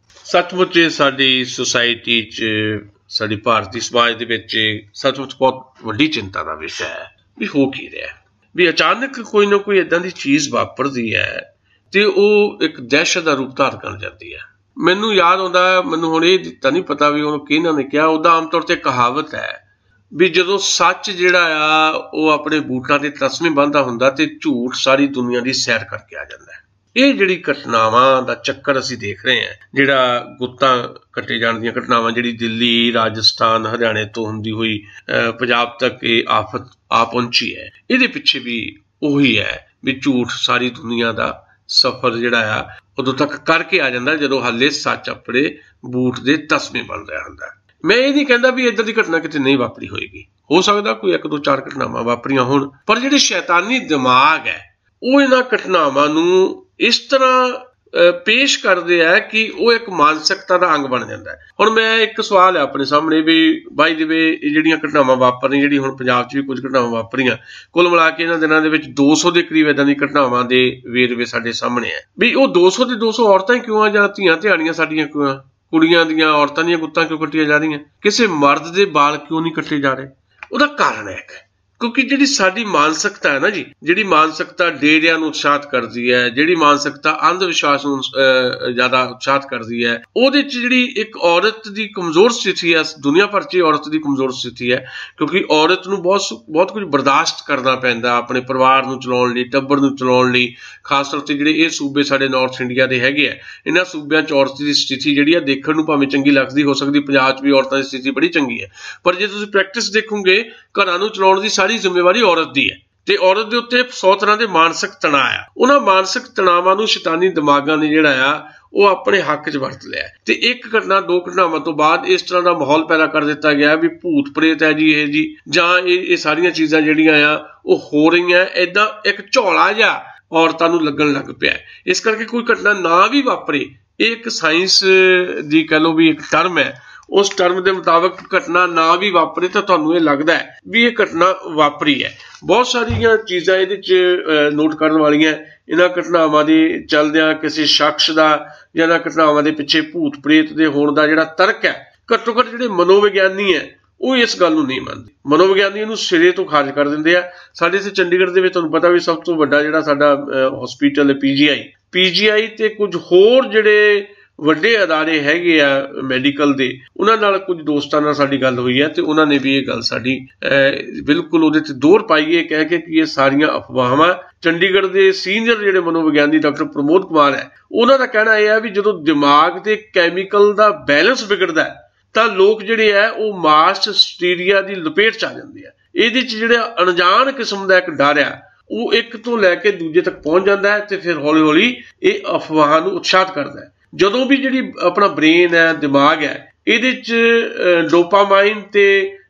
ਸੱਚਮੁੱਚ ਸਾਡੀ ਸੁਸਾਇਟੀ 'ਚ, ਸਾਡੀ ਭਾਰਤੀ ਸਮਾਜ ਦੇ ਵਿੱਚ ਸੱਚਮੁੱਚ ਬਹੁਤ ਵੱਡੀ ਚਿੰਤਾ ਦਾ ਵਿਸ਼ਾ ਹੈ ਵੀ ਹੋ ਕੀ ਰਿਹਾ, ਵੀ ਅਚਾਨਕ ਕੋਈ ਨਾ ਕੋਈ ਏਦਾਂ ਦੀ ਚੀਜ਼ ਵਾਪਰਦੀ ਹੈ ਤੇ ਉਹ ਇੱਕ ਦਹਿਸ਼ਤ ਦਾ ਰੂਪ ਧਾਰਨ ਕਰ ਜਾਂਦੀ ਹੈ। ਮੈਨੂੰ ਯਾਦ ਆਉਂਦਾ, ਮੈਨੂੰ ਹੁਣ ਇਹ ਤਾਂ ਨਹੀਂ ਪਤਾ ਵੀ ਉਹਨੂੰ ਕਿਹਨਾਂ ਨੇ ਕਿਹਾ, ਉਹਦਾ ਆਮ ਤੌਰ ਤੇ ਕਹਾਵਤ ਹੈ ਵੀ ਜਦੋਂ ਸੱਚ ਜਿਹੜਾ ਆ ਉਹ ਆਪਣੇ ਬੂਟਾਂ ਦੇ ਤਸਮੇ ਬੰਨ੍ਹਦਾ ਹੁੰਦਾ ਤੇ ਝੂਠ ਸਾਰੀ ਦੁਨੀਆ ਦੀ ਸੈਰ ਕਰਕੇ ਆ ਜਾਂਦਾ ਹੈ। ਇਹ ਜਿਹੜੀ ਘਟਨਾਵਾਂ ਦਾ ਚੱਕਰ ਅਸੀਂ ਦੇਖ ਰਹੇ ਹਾਂ, ਜਿਹੜਾ ਗੁੱਤਾਂ ਕੱਟੇ ਜਾਣ ਦੀਆਂ ਘਟਨਾਵਾਂ ਜਿਹੜੀ ਦਿੱਲੀ, ਰਾਜਸਥਾਨ, ਹਰਿਆਣੇ ਤੋਂ ਹੁੰਦੀ ਹੋਈ ਪੰਜਾਬ ਤੱਕ ਇਹ ਆਫਤ ਆ ਪਹੁੰਚੀ ਹੈ, ਇਹਦੇ ਪਿੱਛੇ ਵੀ ਉਹੀ ਹੈ ਵੀ ਝੂਠ ਸਾਰੀ ਦੁਨੀਆ ਦਾ ਸਫ਼ਰ ਜਿਹੜਾ ਆ ਉਦੋਂ ਤੱਕ ਕਰਕੇ ਆ ਜਾਂਦਾ ਜਦੋਂ ਹਾਲੇ ਸੱਚ ਆਪਣੇ ਬੂਟ ਦੇ ਤਸਮੇ ਬਣ ਰਿਹਾ ਹੁੰਦਾ। ਮੈਂ ਇਹ ਨਹੀਂ ਕਹਿੰਦਾ ਵੀ ਇੱਦਾਂ ਦੀ ਘਟਨਾ ਕਿਤੇ ਨਹੀਂ ਵਾਪਰੀ ਹੋਏਗੀ, ਹੋ ਸਕਦਾ ਕੋਈ 1-2-4 ਘਟਨਾਵਾਂ ਵਾਪਰੀਆਂ ਹੋਣ, ਪਰ ਜਿਹੜੇ ਸ਼ੈਤਾਨੀ ਦਿਮਾਗ ਹੈ ਉਹ ਇਹਨਾਂ ਘਟਨਾਵਾਂ ਨੂੰ ਇਸ ਤਰ੍ਹਾਂ ਪੇਸ਼ ਕਰਦੇ ਆ ਕਿ ਉਹ ਇੱਕ ਮਾਨਸਿਕਤਾ ਦਾ ਅੰਗ ਬਣ ਜਾਂਦਾ ਹੈ। ਹੁਣ ਮੈਂ ਇੱਕ ਸਵਾਲ ਹੈ ਆਪਣੇ ਸਾਹਮਣੇ ਵੀ ਬਾਈ ਦੇ ਵੇ ਇਹ ਜਿਹੜੀਆਂ ਘਟਨਾਵਾਂ ਵਾਪਰੀਆਂ, ਜਿਹੜੀ ਹੁਣ ਪੰਜਾਬ 'ਚ ਵੀ ਕੁਝ ਘਟਨਾਵਾਂ ਵਾਪਰੀਆਂ, ਕੁੱਲ ਮਿਲਾ ਕੇ ਇਹਨਾਂ ਦਿਨਾਂ ਦੇ ਵਿੱਚ 200 ਦੇ ਕਰੀਬ ਇੱਦਾਂ ਦੀ ਘਟਨਾਵਾਂ ਦੇ ਵੇਰਵੇ ਸਾਡੇ ਸਾਹਮਣੇ ਹੈ। ਵੀ ਉਹ 200 ਦੇ 200 ਔਰਤਾਂ ਕਿਉਂ ਆ, ਜਾਂ ਧੀਆਂ ਧਿਆਣੀਆਂ ਸਾਡੀਆਂ ਕਿਉਂ ਆ, ਕੁੜੀਆਂ ਦੀਆਂ, ਔਰਤਾਂ ਦੀਆਂ ਗੁੱਤਾਂ ਕਿਉਂ ਕੱਟੀਆਂ ਜਾ ਰਹੀਆਂ, ਕਿਸੇ ਮਰਦ ਦੇ ਵਾਲ ਕਿਉਂ ਨਹੀਂ ਕੱਟੇ ਜਾ ਰਹੇ? ਉਹਦਾ ਕਾਰਨ ਹੈ क्योंकि जिहड़ी साडी मानसिकता है ना जी, जिहड़ी मानसिकता डेरिਆਂ ਨੂੰ ਉਤਸ਼ਾਹਿਤ ਕਰਦੀ है, जिहड़ी मानसिकता अंध विश्वास ਨੂੰ ਜ਼ਿਆਦਾ ਉਤਸ਼ਾਹਿਤ ਕਰਦੀ है, ਉਹਦੇ 'ਚ ਜਿਹੜੀ ਇੱਕ ਔਰਤ ਦੀ ਕਮਜ਼ੋਰ ਸਥਿਤੀ ਹੈ, ਦੁਨੀਆ ਭਰ 'ਚ ਔਰਤ ਦੀ ਕਮਜ਼ੋਰ ਸਥਿਤੀ ਹੈ, ਕਿਉਂਕਿ ਔਰਤ ਨੂੰ ਬਹੁਤ ਕੁਝ ਬਰਦਾਸ਼ਤ ਕਰਨਾ ਪੈਂਦਾ ਆਪਣੇ ਪਰਿਵਾਰ ਨੂੰ ਚਲਾਉਣ ਲਈ, ਟੱਬਰ ਨੂੰ ਚਲਾਉਣ ਲਈ। ਖਾਸ ਤੌਰ 'ਤੇ ਜਿਹੜੇ ਇਹ ਸੂਬੇ ਸਾਡੇ ਨਾਰਥ ਇੰਡੀਆ ਦੇ ਹੈਗੇ ਆ, ਇਹਨਾਂ ਸੂਬਿਆਂ 'ਚ ਔਰਤ ਦੀ ਸਥਿਤੀ ਜਿਹੜੀ ਆ ਦੇਖਣ ਨੂੰ ਭਾਵੇਂ ਚੰਗੀ ਲੱਗਦੀ ਹੋ ਸਕਦੀ, ਪੰਜਾਬ 'ਚ ਵੀ ਔਰਤਾਂ ਦੀ ਸਥਿਤੀ ਬੜੀ ਚੰਗੀ ਹੈ, ਪਰ ਜੇ ਤੁਸੀਂ ਪ੍ਰੈਕਟਿਸ ਦੇਖੋਗੇ ਘਰਾਂ ਨੂੰ ਚਲਾਉਣ ਦੀ ਸਾਰੀ ਜ਼ਿੰਮੇਵਾਰੀ ਔਰਤ ਦੀ ਹੈ ਤੇ ਔਰਤ ਦੇ ਉੱਤੇ 100 ਤਰ੍ਹਾਂ ਦੇ ਮਾਨਸਿਕ ਤਣਾਅ ਆ। ਉਹਨਾਂ ਮਾਨਸਿਕ ਤਣਾਵਾਂ ਨੂੰ ਸ਼ੈਤਾਨੀ ਦਿਮਾਗਾਂ ਨੇ ਜਿਹੜਾ ਆ ਉਹ ਆਪਣੇ ਹੱਕ 'ਚ ਵਰਤ ਲਿਆ ਤੇ ਇੱਕ ਘਟਨਾ ਦੋ ਘਟਨਾਵਾਂ ਤੋਂ ਬਾਅਦ ਇਸ ਤਰ੍ਹਾਂ ਦਾ ਮਾਹੌਲ ਪੈਦਾ ਕਰ ਦਿੱਤਾ ਗਿਆ ਵੀ ਭੂਤ ਪ੍ਰੇਤ ਹੈ ਜੀ ਇਹ ਜੀ, ਜਾਂ ਇਹ ਸਾਰੀਆਂ ਚੀਜ਼ਾਂ ਜਿਹੜੀਆਂ ਆ ਉਹ ਹੋ ਰਹੀਆਂ, ਏਦਾਂ ਇੱਕ ਝੋਲਾ ਜਿਹਾ ਔਰਤਾਂ ਨੂੰ ਲੱਗਣ ਲੱਗ ਪਿਆ। ਇਸ ਕਰਕੇ ਕੋਈ ਘਟਨਾ ਨਾ ਵੀ ਵਾਪਰੇ, ਇਹ ਇੱਕ ਸਾਇੰਸ ਦੀ ਕਹਿ ਲਓ ਵੀ ਇੱਕ ਟਰਮ ਹੈ, ਉਸ ਟਰਮ ਦੇ ਮੁਤਾਬਕ ਘਟਨਾ ਨਾ ਵੀ ਵਾਪਰੇ ਤਾਂ ਤੁਹਾਨੂੰ ਇਹ ਲੱਗਦਾ ਹੈ ਵੀ ਇਹ ਘਟਨਾ ਵਾਪਰੀ ਹੈ। ਬਹੁਤ ਸਾਰੀਆਂ ਚੀਜ਼ਾਂ ਇਹਦੇ 'ਚ ਨੋਟ ਕਰਨ ਵਾਲੀਆਂ। ਇਹਨਾਂ ਘਟਨਾਵਾਂ ਦੇ ਚੱਲਦਿਆਂ ਕਿਸੇ ਸ਼ਖਸ ਦਾ ਜਾਂ ਇਹਨਾਂ ਘਟਨਾਵਾਂ ਦੇ ਪਿੱਛੇ ਭੂਤ ਪ੍ਰੇਤ ਦੇ ਹੋਣ ਦਾ ਜਿਹੜਾ ਤਰਕ ਹੈ, ਘੱਟੋ ਘੱਟ ਜਿਹੜੇ ਮਨੋਵਿਗਿਆਨੀ ਹੈ ਉਹ ਇਸ ਗੱਲ ਨੂੰ ਨਹੀਂ ਮੰਨਦੇ। ਮਨੋਵਿਗਿਆਨੀ ਇਹਨੂੰ ਸਿਰੇ ਤੋਂ ਖਾਰਜ ਕਰ ਦਿੰਦੇ ਆ। ਸਾਡੇ ਇੱਥੇ ਚੰਡੀਗੜ੍ਹ ਦੇ ਵਿੱਚ ਤੁਹਾਨੂੰ ਪਤਾ ਵੀ ਸਭ ਤੋਂ ਵੱਡਾ ਜਿਹੜਾ ਸਾਡਾ ਹਸਪੀਟਲ ਹੈ ਪੀਜੀਆਈ ਤੇ ਕੁਝ ਹੋਰ ਜਿਹੜੇ ਵੱਡੇ ਅਦਾਰੇ ਹੈਗੇ ਆ ਮੈਡੀਕਲ ਦੇ, ਉਹਨਾਂ ਨਾਲ ਕੁਝ ਦੋਸਤਾਂ ਨਾਲ ਸਾਡੀ ਗੱਲ ਹੋਈ ਹੈ ਤੇ ਉਹਨਾਂ ਨੇ ਵੀ ਇਹ ਗੱਲ ਸਾਡੀ ਬਿਲਕੁਲ ਉਹਦੇ 'ਤੇ ਦੋਹਰ ਪਾਈ ਹੈ, ਕਹਿ ਕੇ ਕਿ ਇਹ ਸਾਰੀਆਂ ਅਫਵਾਹਾਂ। ਚੰਡੀਗੜ੍ਹ ਦੇ ਸੀਨੀਅਰ ਜਿਹੜੇ ਮਨੋਵਿਗਿਆਨੀ ਡਾਕਟਰ ਪ੍ਰਮੋਦ ਕੁਮਾਰ ਹੈ, ਉਹਨਾਂ ਦਾ ਕਹਿਣਾ ਇਹ ਹੈ ਵੀ ਜਦੋਂ ਦਿਮਾਗ ਦੇ ਕੈਮੀਕਲ ਦਾ ਬੈਲੈਂਸ ਵਿਗੜਦਾ ਤਾਂ ਲੋਕ ਜਿਹੜੇ ਹੈ ਉਹ ਮਾਸ ਹਿਸਟੀਰੀਆ ਦੀ ਲਪੇਟ 'ਚ ਆ ਜਾਂਦੇ ਆ। ਇਹਦੇ 'ਚ ਜਿਹੜਾ ਅਣਜਾਣ ਕਿਸਮ ਦਾ ਇੱਕ ਡਰ ਆ ਉਹ ਇੱਕ ਤੋਂ ਲੈ ਕੇ ਦੂਜੇ ਤੱਕ ਪਹੁੰਚ ਜਾਂਦਾ ਹੈ ਤੇ ਫਿਰ ਹੌਲੀ ਹੌਲੀ ਇਹ ਅਫਵਾਹਾਂ ਨੂੰ ਉਤਸ਼ਾਹਿਤ ਕਰਦਾ ਹੈ। ਜਦੋਂ ਵੀ ਜਿਹੜੀ ਆਪਣਾ ਬ੍ਰੇਨ ਹੈ, ਦਿਮਾਗ ਹੈ, ਇਹਦੇ 'ਚ ਡੋਪਾਮਾਈਨ ਤੇ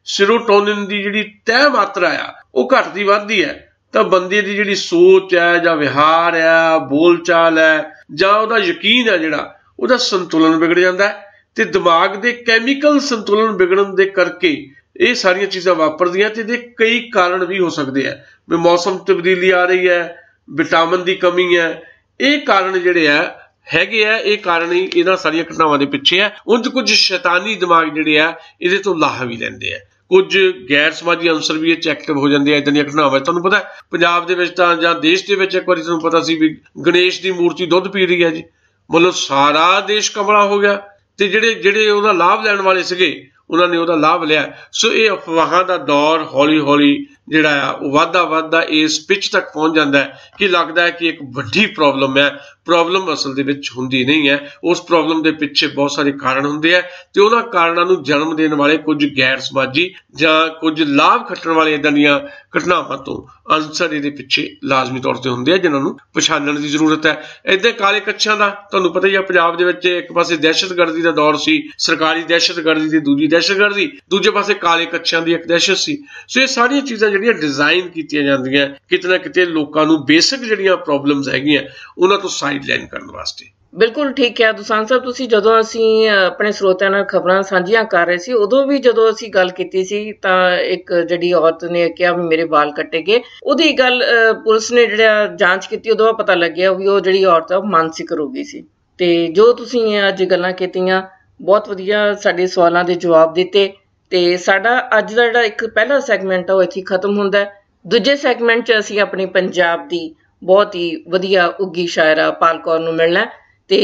ਸੀਰੋਟੋਨਿਨ ਦੀ ਜਿਹੜੀ ਤੈਅ ਮਾਤਰਾ ਆ ਉਹ ਘਟਦੀ ਵੱਧਦੀ ਹੈ ਤਾਂ ਬੰਦੇ ਦੀ ਜਿਹੜੀ ਸੋਚ ਹੈ ਜਾਂ ਵਿਹਾਰ ਹੈ, ਬੋਲ ਚਾਲ ਹੈ ਜਾਂ ਉਹਦਾ ਯਕੀਨ ਹੈ ਜਿਹੜਾ ਉਹਦਾ ਸੰਤੁਲਨ ਵਿਗੜ ਜਾਂਦਾ ਹੈ ਤੇ ਦਿਮਾਗ ਦੇ ਕੈਮੀਕਲ ਸੰਤੁਲਨ ਵਿਗੜਨ ਦੇ ਕਰਕੇ ਇਹ ਸਾਰੀਆਂ ਚੀਜ਼ਾਂ ਵਾਪਰਦੀਆਂ ਤੇ ਇਹਦੇ ਕਈ ਕਾਰਨ ਵੀ ਹੋ ਸਕਦੇ ਆ ਵੀ ਮੌਸਮ ਤਬਦੀਲੀ ਆ ਰਹੀ ਹੈ, ਵਿਟਾਮਿਨ ਦੀ ਕਮੀ ਹੈ, ਇਹ ਕਾਰਨ ਜਿਹੜੇ ਆ ਹੈਗੇ ਆ, ਇਹ ਕਾਰਨ ਹੀ ਇਹਨਾਂ ਸਾਰੀਆਂ ਘਟਨਾਵਾਂ ਦੇ ਪਿੱਛੇ ਆ। ਉਂਝ ਕੁਝ ਸ਼ੈਤਾਨੀ ਦਿਮਾਗ ਜਿਹੜੇ ਆ ਇਹਦੇ ਤੋਂ ਲਾਹਾ ਵੀ ਲੈਂਦੇ ਆ, ਕੁਝ ਗੈਰ ਸਮਾਜੀ ਅੰਸਰ ਵੀ ਇਹ 'ਚ ਐਕਟਿਵ ਹੋ ਜਾਂਦੇ ਆ ਇੱਦਾਂ ਦੀਆਂ ਘਟਨਾਵਾਂ। ਤੁਹਾਨੂੰ ਪਤਾ ਪੰਜਾਬ ਦੇ ਵਿੱਚ ਤਾਂ ਜਾਂ ਦੇਸ਼ ਦੇ ਵਿੱਚ ਇੱਕ ਵਾਰੀ ਤੁਹਾਨੂੰ ਪਤਾ ਸੀ ਵੀ ਗਣੇਸ਼ ਦੀ ਮੂਰਤੀ ਦੁੱਧ ਪੀ ਰਹੀ ਹੈ ਜੀ, ਮਤਲਬ ਸਾਰਾ ਦੇਸ਼ ਕਮਲਾ ਹੋ ਗਿਆ ਤੇ ਜਿਹੜੇ ਉਹਦਾ ਲਾਭ ਲੈਣ ਵਾਲੇ ਸੀਗੇ ਉਹਨਾਂ ਨੇ ਉਹਦਾ ਲਾਭ ਲਿਆ। ਸੋ ਇਹ ਅਫਵਾਹਾਂ ਦਾ ਦੌਰ ਹੌਲੀ ਹੌਲੀ ਜਿਹੜਾ ਆ ਉਹ ਵੱਧਦਾ ਇਸ ਪਿੱਚ ਤੱਕ ਪਹੁੰਚ ਜਾਂਦਾ ਹੈ ਕਿ ਲੱਗਦਾ ਹੈ ਕਿ ਇੱਕ ਵੱਡੀ ਪ੍ਰੋਬਲਮ ਹੈ। ਪ੍ਰੋਬਲਮ ਅਸਲ ਦੇ ਵਿੱਚ ਹੁੰਦੀ ਨਹੀਂ ਹੈ, ਉਸ ਪ੍ਰੋਬਲਮ ਦੇ ਪਿੱਛੇ ਬਹੁਤ ਸਾਰੇ ਕਾਰਨ ਹੁੰਦੇ ਆ ਤੇ ਉਹਨਾਂ ਕਾਰਨਾਂ ਨੂੰ ਜਨਮ ਦੇਣ ਵਾਲੇ ਕੁਝ ਗੈਰ ਸਮਾਜੀ ਜਾਂ ਕੁਝ ਲਾਭ ਖੱਟਣ ਵਾਲੇ ਇੱਦਾਂ ਦੀਆਂ ਘਟਨਾਵਾਂ ਤੋਂ ਅੰਸਰ ਇਹਦੇ ਪਿੱਛੇ ਲਾਜ਼ਮੀ ਤੌਰ ਤੇ ਹੁੰਦੇ ਆ ਜਿਹਨਾਂ ਨੂੰ ਪਛਾਣਨ ਦੀ ਜ਼ਰੂਰਤ ਹੈ। ਇੱਦਾਂ ਕਾਲੇ ਕੱਛਾਂ ਦਾ ਤੁਹਾਨੂੰ ਪਤਾ ਹੀ ਆ, ਪੰਜਾਬ ਦੇ ਵਿੱਚ ਇੱਕ ਪਾਸੇ ਦਹਿਸ਼ਤਗਰਦੀ ਦਾ ਦੌਰ ਸੀ, ਸਰਕਾਰੀ ਦਹਿਸ਼ਤਗਰਦੀ ਤੇ ਦੂਜੀ ਦਹਿਸ਼ਤਗਰਦੀ, ਦੂਜੇ ਪਾਸੇ ਕਾਲੇ ਕੱਛਾਂ ਦੀ ਇੱਕ ਦਹਿਸ਼ਤ ਸੀ। ਸੋ ਇਹ ਸਾਰੀਆਂ ਚੀਜ਼ਾਂ ਜਿਹੜੀਆਂ ਡਿਜ਼ਾਈਨ ਕੀਤੀਆਂ ਜਾਂਦੀਆਂ ਕਿਤੇ ਨਾ ਕਿਤੇ ਲੋਕਾਂ ਨੂੰ ਬੇਸਿਕ ਜਿਹੜੀਆਂ ਪ੍ਰੋਬਲਮਸ ਹੈਗੀਆਂ ਉਹਨਾਂ ਤੋਂ ਸਾਈਡ ਲਾਈਨ ਕਰਨ ਵਾਸਤੇ। ਬਿਲਕੁਲ ਠੀਕ ਹੈ ਦੁਸਾਂਝ ਸਾਹਿਬ, ਤੁਸੀਂ ਜਦੋਂ ਅਸੀਂ ਆਪਣੇ ਸਰੋਤਿਆਂ ਨਾਲ ਖਬਰਾਂ ਸਾਂਝੀਆਂ ਕਰ ਰਹੇ ਸੀ ਉਦੋਂ ਵੀ ਜਦੋਂ ਅਸੀਂ ਗੱਲ ਕੀਤੀ ਸੀ ਤਾਂ ਇੱਕ ਜਿਹੜੀ ਔਰਤ ਨੇ ਕਿਹਾ ਵੀ ਮੇਰੇ ਵਾਲ ਕੱਟੇ ਗਏ, ਉਹਦੀ ਗੱਲ ਪੁਲਿਸ ਨੇ ਜਿਹੜਾ ਜਾਂਚ ਕੀਤੀ ਉਦੋਂ ਪਤਾ ਲੱਗਿਆ ਵੀ ਉਹ ਜਿਹੜੀ ਔਰਤ ਆ ਉਹ ਮਾਨਸਿਕ ਰੋਗੀ ਸੀ। ਤੇ ਜੋ ਤੁਸੀਂ ਅੱਜ ਗੱਲਾਂ ਕੀਤੀਆਂ ਬਹੁਤ ਵਧੀਆ, ਸਾਡੇ ਸਵਾਲਾਂ ਦੇ ਜਵਾਬ ਦਿੱਤੇ ਤੇ ਸਾਡਾ ਅੱਜ ਦਾ ਜਿਹੜਾ ਇੱਕ ਪਹਿਲਾ ਸੈਗਮੈਂਟ ਆ ਉਹ ਇੱਥੇ ਖਤਮ ਹੁੰਦਾ ਹੈ। ਦੂਜੇ ਸੈਗਮੈਂਟ 'ਚ ਅਸੀਂ ਆਪਣੀ ਪੰਜਾਬ ਦੀ ਬਹੁਤ ਹੀ ਵਧੀਆ ਉੱਗੀ ਸ਼ਾਇਰਾ ਪਾਲ ਕੌਰ ਨੂੰ ਮਿਲਣਾ ਤੇ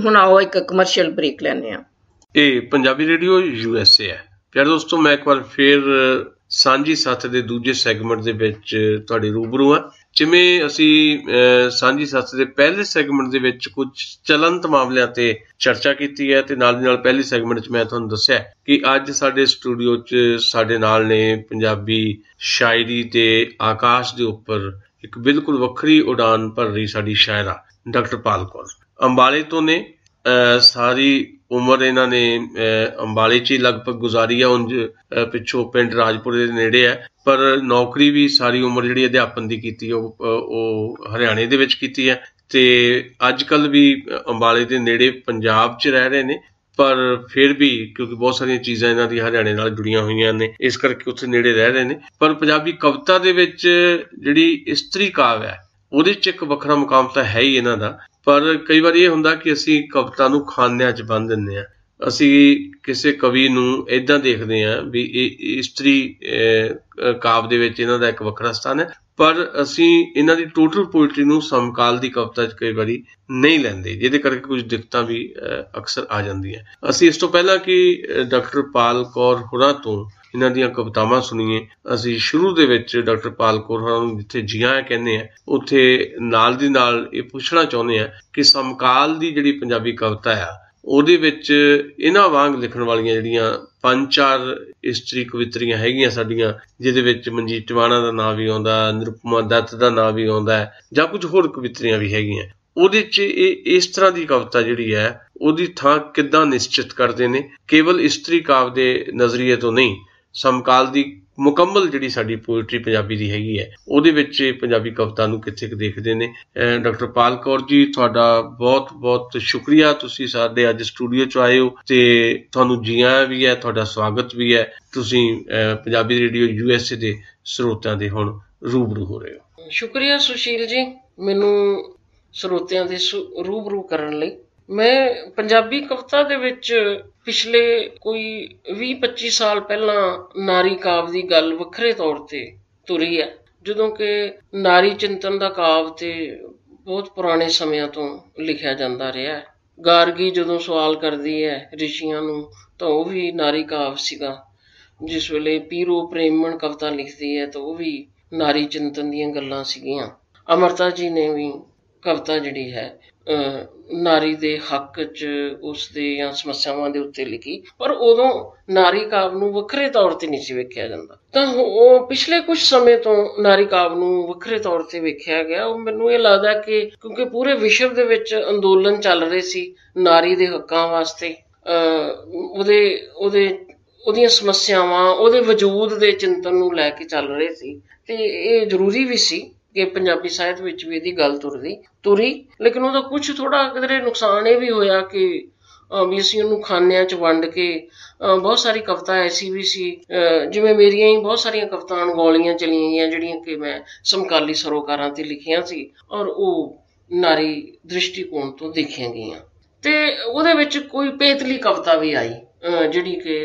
ਹੁਣ ਆਓ ਇੱਕ ਕਮਰਸ਼ੀਅਲ ਬ੍ਰੇਕ ਲੈਂਦੇ ਹਾਂ। ਇਹ ਪੰਜਾਬੀ ਰੇਡੀਓ USA ਹੈ। ਪਿਆਰੇ ਦੋਸਤੋ, ਮੈਂ ਇੱਕ ਵਾਰ ਫਿਰ ਸਾਂਝੀ ਸੱਥ ਦੇ ਦੂਜੇ ਸੈਗਮੈਂਟ ਦੇ ਵਿੱਚ ਤੁਹਾਡੇ ਰੂਬਰੂ ਹਾਂ। ਜਿਵੇਂ ਅਸੀਂ ਸਾਂਝੀ ਸੱਥ ਦੇ ਪਹਿਲੇ ਸੈਗਮੈਂਟ ਦੇ ਵਿੱਚ ਕੁਝ ਚਲੰਤ ਮਾਮਲਿਆਂ ਤੇ ਚਰਚਾ ਕੀਤੀ ਹੈ ਤੇ ਨਾਲ ਦੀ ਨਾਲ ਪਹਿਲੇ ਸੈਗਮੈਂਟ 'ਚ ਮੈਂ ਤੁਹਾਨੂੰ ਦੱਸਿਆ ਕਿ ਅੱਜ ਸਾਡੇ ਸਟੂਡੀਓ 'ਚ ਸਾਡੇ ਨਾਲ ਨੇ ਪੰਜਾਬੀ ਸ਼ਾਇਰੀ ਤੇ ਆਕਾਸ਼ ਦੇ ਉੱਪਰ ਇੱਕ ਬਿਲਕੁਲ ਵੱਖਰੀ ਉਡਾਨ ਭਰ ਰਹੀ ਸਾਡੀ ਸ਼ਾਇਰਾ ਡਾਕਟਰ ਪਾਲ ਕੌਰ। ਅੰਬਾਲੇ ਤੋਂ ਨੇ, ਸਾਰੀ ਉਮਰ ਇਹਨਾਂ ਨੇ ਅੰਬਾਲੇ 'ਚ ਹੀ ਲਗਭਗ ਗੁਜ਼ਾਰੀ ਆ। ਉਂਝ ਪਿੱਛੋਂ ਪਿੰਡ ਰਾਜਪੁਰ ਦੇ ਨੇੜੇ ਹੈ, ਪਰ ਨੌਕਰੀ ਵੀ ਸਾਰੀ ਉਮਰ ਜਿਹੜੀ ਅਧਿਆਪਨ ਦੀ ਕੀਤੀ ਉਹ ਹਰਿਆਣੇ ਦੇ ਵਿੱਚ ਕੀਤੀ ਹੈ ਤੇ ਅੱਜ ਕੱਲ੍ਹ ਵੀ ਅੰਬਾਲੇ ਦੇ ਨੇੜੇ ਪੰਜਾਬ 'ਚ ਰਹਿ ਰਹੇ ਨੇ। ਪਰ ਫਿਰ ਵੀ ਕਿਉਂਕਿ ਬਹੁਤ ਸਾਰੀਆਂ ਚੀਜ਼ਾਂ ਇਹਨਾਂ ਦੀ ਹਰਿਆਣੇ ਨਾਲ ਜੁੜੀਆਂ ਹੋਈਆਂ ਨੇ, ਇਸ ਕਰਕੇ ਉੱਥੇ ਨੇੜੇ ਰਹਿ ਰਹੇ ਨੇ। ਪਰ ਪੰਜਾਬੀ ਕਵਿਤਾ ਦੇ ਵਿੱਚ ਜਿਹੜੀ ਇਸਤਰੀ ਕਾਵਿ ਹੈ ਉਹਦੇ 'ਚ ਇੱਕ ਵੱਖਰਾ ਮੁਕਾਮ ਤਾਂ ਹੈ ਹੀ ਇਹਨਾਂ ਦਾ, ਪਰ ਕਈ ਵਾਰ ਇਹ ਹੁੰਦਾ ਕਿ ਅਸੀਂ ਕਵਿਤਾ ਨੂੰ ਖਾਨਿਆਂ 'ਚ ਬੰਨ੍ਹ ਦਿੰਦੇ ਹਾਂ। ਅਸੀਂ ਕਿਸੇ ਕਵੀ ਨੂੰ ਇਦਾਂ ਦੇਖਦੇ ਹਾਂ ਵੀ ਇਹ ਇਸਤਰੀ ਕਾਵਿ ਦੇ ਵਿੱਚ ਇਹਨਾਂ ਦਾ ਇੱਕ ਵੱਖਰਾ ਸਥਾਨ ਹੈ, ਪਰ ਅਸੀਂ ਇਹਨਾਂ ਦੀ ਟੋਟਲ ਪੋਇਟਰੀ ਨੂੰ ਸਮਕਾਲ ਦੀ ਕਵਿਤਾ 'ਚ ਕਈ ਵਾਰੀ ਨਹੀਂ ਲੈਂਦੇ, ਜਿਹਦੇ ਕਰਕੇ ਕੁਝ ਦਿੱਕਤਾਂ ਵੀ ਅਕਸਰ ਆ ਜਾਂਦੀਆਂ। ਅਸੀਂ ਇਸ ਤੋਂ ਪਹਿਲਾਂ ਕਿ ਡਾਕਟਰ ਪਾਲ ਕੌਰ ਹੋਰਾਂ ਤੋਂ ਇਹਨਾਂ ਦੀਆਂ ਕਵਿਤਾਵਾਂ ਸੁਣੀਏ, ਅਸੀਂ ਸ਼ੁਰੂ ਦੇ ਵਿੱਚ ਡਾਕਟਰ ਪਾਲ ਕੌਰ ਹੋਰਾਂ ਨੂੰ ਜਿੱਥੇ ਜੀ ਆਇਆਂ ਕਹਿੰਦੇ ਆ, ਉੱਥੇ ਨਾਲ ਦੀ ਨਾਲ ਇਹ ਪੁੱਛਣਾ ਚਾਹੁੰਦੇ ਆ ਕਿ ਸਮਕਾਲ ਦੀ ਜਿਹੜੀ ਪੰਜਾਬੀ ਕਵਿਤਾ ਆ ਉਹਦੇ ਵਿੱਚ ਇਹਨਾਂ ਵਾਂਗ ਲਿਖਣ ਵਾਲੀਆਂ ਜਿਹੜੀਆਂ 5-4 ਇਸਤਰੀ ਕਵਿਤਰੀਆਂ ਹੈਗੀਆਂ ਸਾਡੀਆਂ, ਜਿਹਦੇ ਵਿੱਚ ਮਨਜੀਤ ਟਿਵਾਣਾ ਦਾ ਨਾਂ ਵੀ ਆਉਂਦਾ, ਨਿਰੂਪਮਾ ਦੱਤ ਦਾ ਨਾਂ ਵੀ ਆਉਂਦਾ ਹੈ, ਜਾਂ ਕੁਝ ਹੋਰ ਕਵਿਤਰੀਆਂ ਵੀ ਹੈਗੀਆਂ, ਉਹਦੇ 'ਚ ਇਹ ਇਸ ਤਰ੍ਹਾਂ ਦੀ ਕਵਿਤਾ ਜਿਹੜੀ ਹੈ ਉਹਦੀ ਥਾਂ ਕਿੱਦਾਂ ਨਿਸ਼ਚਿਤ ਕਰਦੇ ਨੇ? ਕੇਵਲ ਇਸਤਰੀ ਕਾਵਿ ਦੇ ਨਜ਼ਰੀਏ ਤੋਂ ਨਹੀਂ, ਸਮਕਾਲ ਦੀ ਮੁਕੰਮਲ ਜਿਹੜੀ ਸਾਡੀ ਪੋਇਟਰੀ ਪੰਜਾਬੀ ਦੀ ਹੈਗੀ ਹੈ ਉਹਦੇ ਵਿੱਚ ਪੰਜਾਬੀ ਕਵਿਤਾ ਨੂੰ ਕਿੱਥੇ ਕੁ ਦੇਖਦੇ ਨੇ। ਡਾਕਟਰ ਪਾਲ ਕੌਰ ਜੀ, ਤੁਹਾਡਾ ਬਹੁਤ ਬਹੁਤ ਸ਼ੁਕਰੀਆ, ਤੁਸੀਂ ਸਾਡੇ ਅੱਜ ਸਟੂਡੀਓ 'ਚ ਆਏ ਹੋ ਤੇ ਤੁਹਾਨੂੰ ਜੀ ਆਇਆਂ ਵੀ ਹੈ, ਤੁਹਾਡਾ ਸਵਾਗਤ ਵੀ ਹੈ। ਤੁਸੀਂ ਪੰਜਾਬੀ ਰੇਡੀਓ USA ਦੇ ਸਰੋਤਿਆਂ ਦੇ ਹੁਣ ਰੂਬਰੂ ਹੋ ਰਹੇ ਹੋ। ਸ਼ੁਕਰੀਆ ਸੁਸ਼ੀਲ ਜੀ, ਮੈਨੂੰ ਸਰੋਤਿਆਂ ਦੇ ਰੂਬਰੂ ਕਰਨ ਲਈ। ਮੈਂ ਪੰਜਾਬੀ ਕਵਿਤਾ ਦੇ ਵਿੱਚ ਪਿਛਲੇ ਕੋਈ 20-25 ਸਾਲ ਪਹਿਲਾਂ ਨਾਰੀ ਕਾਵਿ ਦੀ ਗੱਲ ਵੱਖਰੇ ਤੌਰ ਤੇ ਤੁਰੀ ਹੈ, ਜਦੋਂ ਕਿ ਨਾਰੀ ਚਿੰਤਨ ਦਾ ਕਾਵਿ ਤੇ ਬਹੁਤ ਪੁਰਾਣੇ ਸਮਿਆਂ ਤੋਂ ਲਿਖਿਆ ਜਾਂਦਾ ਰਿਹਾ ਹੈ। ਗਾਰਗੀ ਜਦੋਂ ਸਵਾਲ ਕਰਦੀ ਹੈ ਰਿਸ਼ੀਆਂ ਨੂੰ ਤਾਂ ਉਹ ਵੀ ਨਾਰੀ ਕਾਵਿ ਸੀਗਾ। ਜਿਸ ਵੇਲੇ ਪੀਰੋ ਪ੍ਰੇਮਣ ਕਵਿਤਾ ਲਿਖਦੀ ਹੈ ਤਾਂ ਉਹ ਵੀ ਨਾਰੀ ਚਿੰਤਨ ਦੀਆਂ ਗੱਲਾਂ ਸੀਗੀਆਂ। ਅਮਰਤਾ ਜੀ ਨੇ ਵੀ ਕਵਿਤਾ ਜਿਹੜੀ ਹੈ ਨਾਰੀ ਦੇ ਹੱਕ 'ਚ ਉਸਦੇ ਜਾਂ ਸਮੱਸਿਆਵਾਂ ਦੇ ਉੱਤੇ ਲਿਖੀ, ਪਰ ਉਦੋਂ ਨਾਰੀ ਕਾਵਿ ਨੂੰ ਵੱਖਰੇ ਤੌਰ ਤੇ ਨਹੀਂ ਸੀ ਵੇਖਿਆ ਜਾਂਦਾ। ਤਾਂ ਉਹ ਪਿਛਲੇ ਕੁਝ ਸਮੇਂ ਤੋਂ ਨਾਰੀ ਕਾਵਿ ਨੂੰ ਵੱਖਰੇ ਤੌਰ ਤੇ ਵੇਖਿਆ ਗਿਆ। ਉਹ ਮੈਨੂੰ ਇਹ ਲੱਗਦਾ ਕਿ ਕਿਉਂਕਿ ਪੂਰੇ ਵਿਸ਼ਵ ਦੇ ਵਿੱਚ ਅੰਦੋਲਨ ਚੱਲ ਰਹੇ ਸੀ ਨਾਰੀ ਦੇ ਹੱਕਾਂ ਵਾਸਤੇ, ਉਹਦੀਆਂ ਸਮੱਸਿਆਵਾਂ, ਉਹਦੇ ਵਜੂਦ ਦੇ ਚਿੰਤਨ ਨੂੰ ਲੈ ਕੇ ਚੱਲ ਰਹੇ ਸੀ, ਤੇ ਇਹ ਜ਼ਰੂਰੀ ਵੀ ਸੀ ਕਿ ਪੰਜਾਬੀ ਸਾਹਿਤ ਵਿੱਚ ਵੀ ਇਹਦੀ ਗੱਲ ਤੁਰੀ। ਲੇਕਿਨ ਉਹਦਾ ਕੁਝ ਥੋੜਾ ਕਿਧਰੇ ਨੁਕਸਾਨ ਇਹ ਵੀ ਹੋਇਆ ਕਿ ਵੀ ਅਸੀਂ ਉਹਨੂੰ ਖਾਨਿਆਂ 'ਚ ਵੰਡ ਕੇ ਬਹੁਤ ਸਾਰੀ ਕਵਿਤਾ ਐਸੀ ਵੀ ਸੀ, ਜਿਵੇਂ ਮੇਰੀਆਂ ਹੀ ਬਹੁਤ ਸਾਰੀਆਂ ਕਵਿਤਾਵਾਂ ਅਣਗੌਲੀਆਂ ਚਲੀਆਂ ਗਈਆਂ ਜਿਹੜੀਆਂ ਕਿ ਮੈਂ ਸਮਕਾਲੀ ਸਰੋਕਾਰਾਂ ਤੇ ਲਿਖੀਆਂ ਸੀ ਔਰ ਉਹ ਨਾਰੀ ਦ੍ਰਿਸ਼ਟੀਕੋਣ ਤੋਂ ਦੇਖੀਆਂ ਗਈਆਂ। ਤੇ ਉਹਦੇ ਵਿੱਚ ਕੋਈ ਪੇਤਲੀ ਕਵਿਤਾ ਵੀ ਆਈ ਜਿਹੜੀ ਕਿ